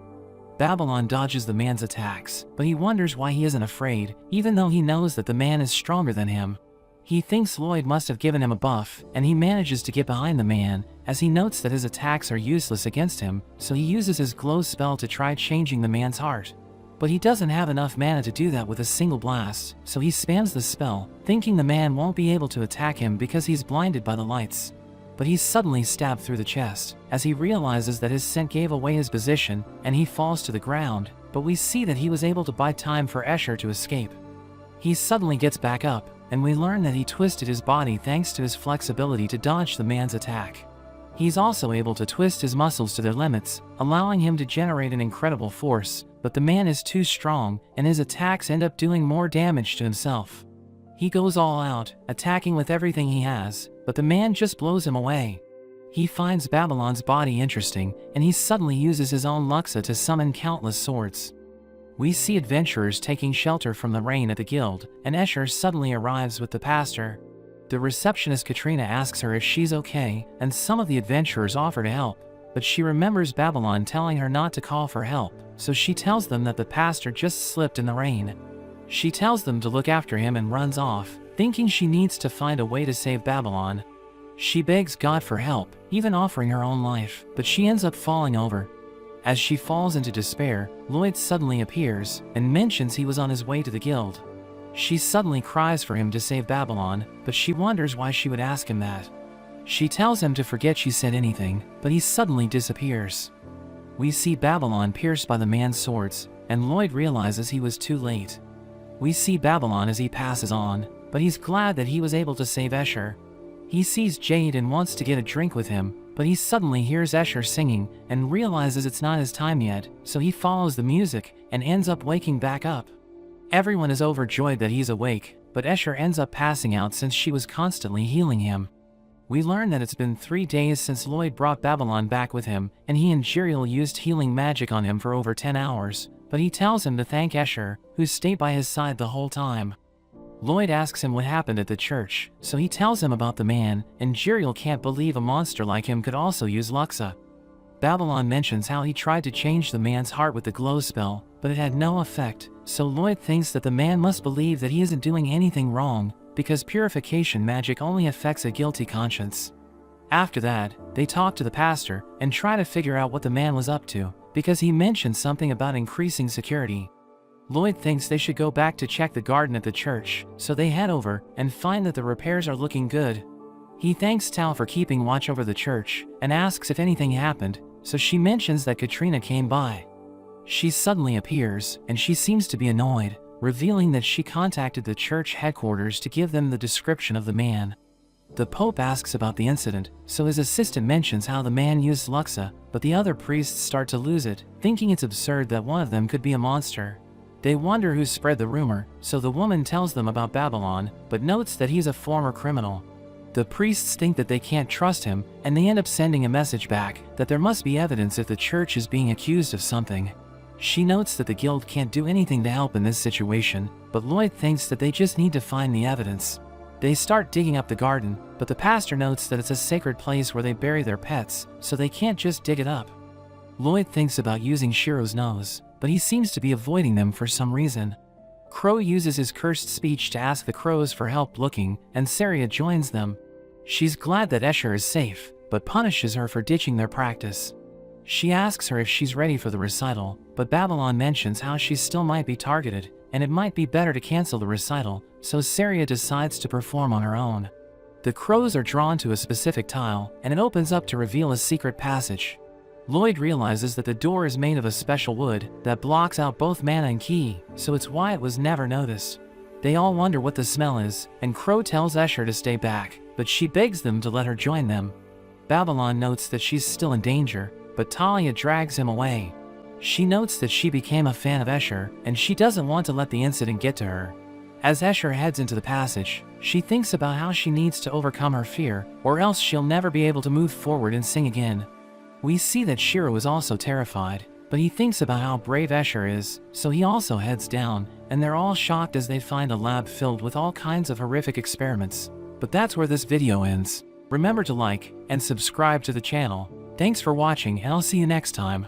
Babylon dodges the man's attacks, but he wonders why he isn't afraid, even though he knows that the man is stronger than him. He thinks Lloyd must have given him a buff, and he manages to get behind the man, as he notes that his attacks are useless against him, so he uses his glow spell to try changing the man's heart. But he doesn't have enough mana to do that with a single blast, so he spams the spell, thinking the man won't be able to attack him because he's blinded by the lights. But he's suddenly stabbed through the chest, as he realizes that his scent gave away his position, and he falls to the ground, but we see that he was able to buy time for Escher to escape. He suddenly gets back up, and we learn that he twisted his body thanks to his flexibility to dodge the man's attack. He's also able to twist his muscles to their limits, allowing him to generate an incredible force, but the man is too strong, and his attacks end up doing more damage to himself. He goes all out, attacking with everything he has, but the man just blows him away. He finds Babylon's body interesting, and he suddenly uses his own Luxa to summon countless swords. We see adventurers taking shelter from the rain at the guild, and Escher suddenly arrives with the pastor. The receptionist Katrina asks her if she's okay, and some of the adventurers offer to help, but she remembers Babylon telling her not to call for help, so she tells them that the pastor just slipped in the rain. She tells them to look after him and runs off, thinking she needs to find a way to save Babylon. She begs God for help, even offering her own life, but she ends up falling over. As she falls into despair, Lloyd suddenly appears, and mentions he was on his way to the guild. She suddenly cries for him to save Babylon, but she wonders why she would ask him that. She tells him to forget she said anything, but he suddenly disappears. We see Babylon pierced by the man's swords, and Lloyd realizes he was too late. We see Babylon as he passes on, but he's glad that he was able to save Escher. He sees Jade and wants to get a drink with him, but he suddenly hears Escher singing and realizes it's not his time yet, so he follows the music and ends up waking back up. Everyone is overjoyed that he's awake, but Escher ends up passing out since she was constantly healing him. We learn that it's been 3 days since Lloyd brought Babylon back with him, and he and Jiriel used healing magic on him for over 10 hours, but he tells him to thank Escher, who stayed by his side the whole time. Lloyd asks him what happened at the church, so he tells him about the man, and Jiriel can't believe a monster like him could also use Luxa. Babylon mentions how he tried to change the man's heart with the glow spell, but it had no effect, so Lloyd thinks that the man must believe that he isn't doing anything wrong, because purification magic only affects a guilty conscience. After that, they talk to the pastor and try to figure out what the man was up to, because he mentioned something about increasing security. Lloyd thinks they should go back to check the garden at the church, so they head over and find that the repairs are looking good. He thanks Tal for keeping watch over the church and asks if anything happened, so she mentions that Katrina came by. She suddenly appears, and she seems to be annoyed, revealing that she contacted the church headquarters to give them the description of the man. The Pope asks about the incident, so his assistant mentions how the man used Luxa, but the other priests start to lose it, thinking it's absurd that one of them could be a monster. They wonder who spread the rumor, so the woman tells them about Babylon, but notes that he's a former criminal. The priests think that they can't trust him, and they end up sending a message back that there must be evidence if the church is being accused of something. She notes that the guild can't do anything to help in this situation, but Lloyd thinks that they just need to find the evidence. They start digging up the garden, but the pastor notes that it's a sacred place where they bury their pets, so they can't just dig it up. Lloyd thinks about using Shiro's nose, but he seems to be avoiding them for some reason. Crow uses his cursed speech to ask the crows for help looking, and Saria joins them. She's glad that Escher is safe, but punishes her for ditching their practice. She asks her if she's ready for the recital, but Babylon mentions how she still might be targeted, and it might be better to cancel the recital, so Saria decides to perform on her own. The crows are drawn to a specific tile, and it opens up to reveal a secret passage. Lloyd realizes that the door is made of a special wood that blocks out both mana and ki, so it's why it was never noticed. They all wonder what the smell is, and Crow tells Escher to stay back, but she begs them to let her join them. Babylon notes that she's still in danger, but Talia drags him away. She notes that she became a fan of Escher, and she doesn't want to let the incident get to her. As Escher heads into the passage, she thinks about how she needs to overcome her fear, or else she'll never be able to move forward and sing again. We see that Shiro is also terrified, but he thinks about how brave Escher is, so he also heads down, and they're all shocked as they find a lab filled with all kinds of horrific experiments. But that's where this video ends. Remember to like and subscribe to the channel. Thanks for watching, and I'll see you next time.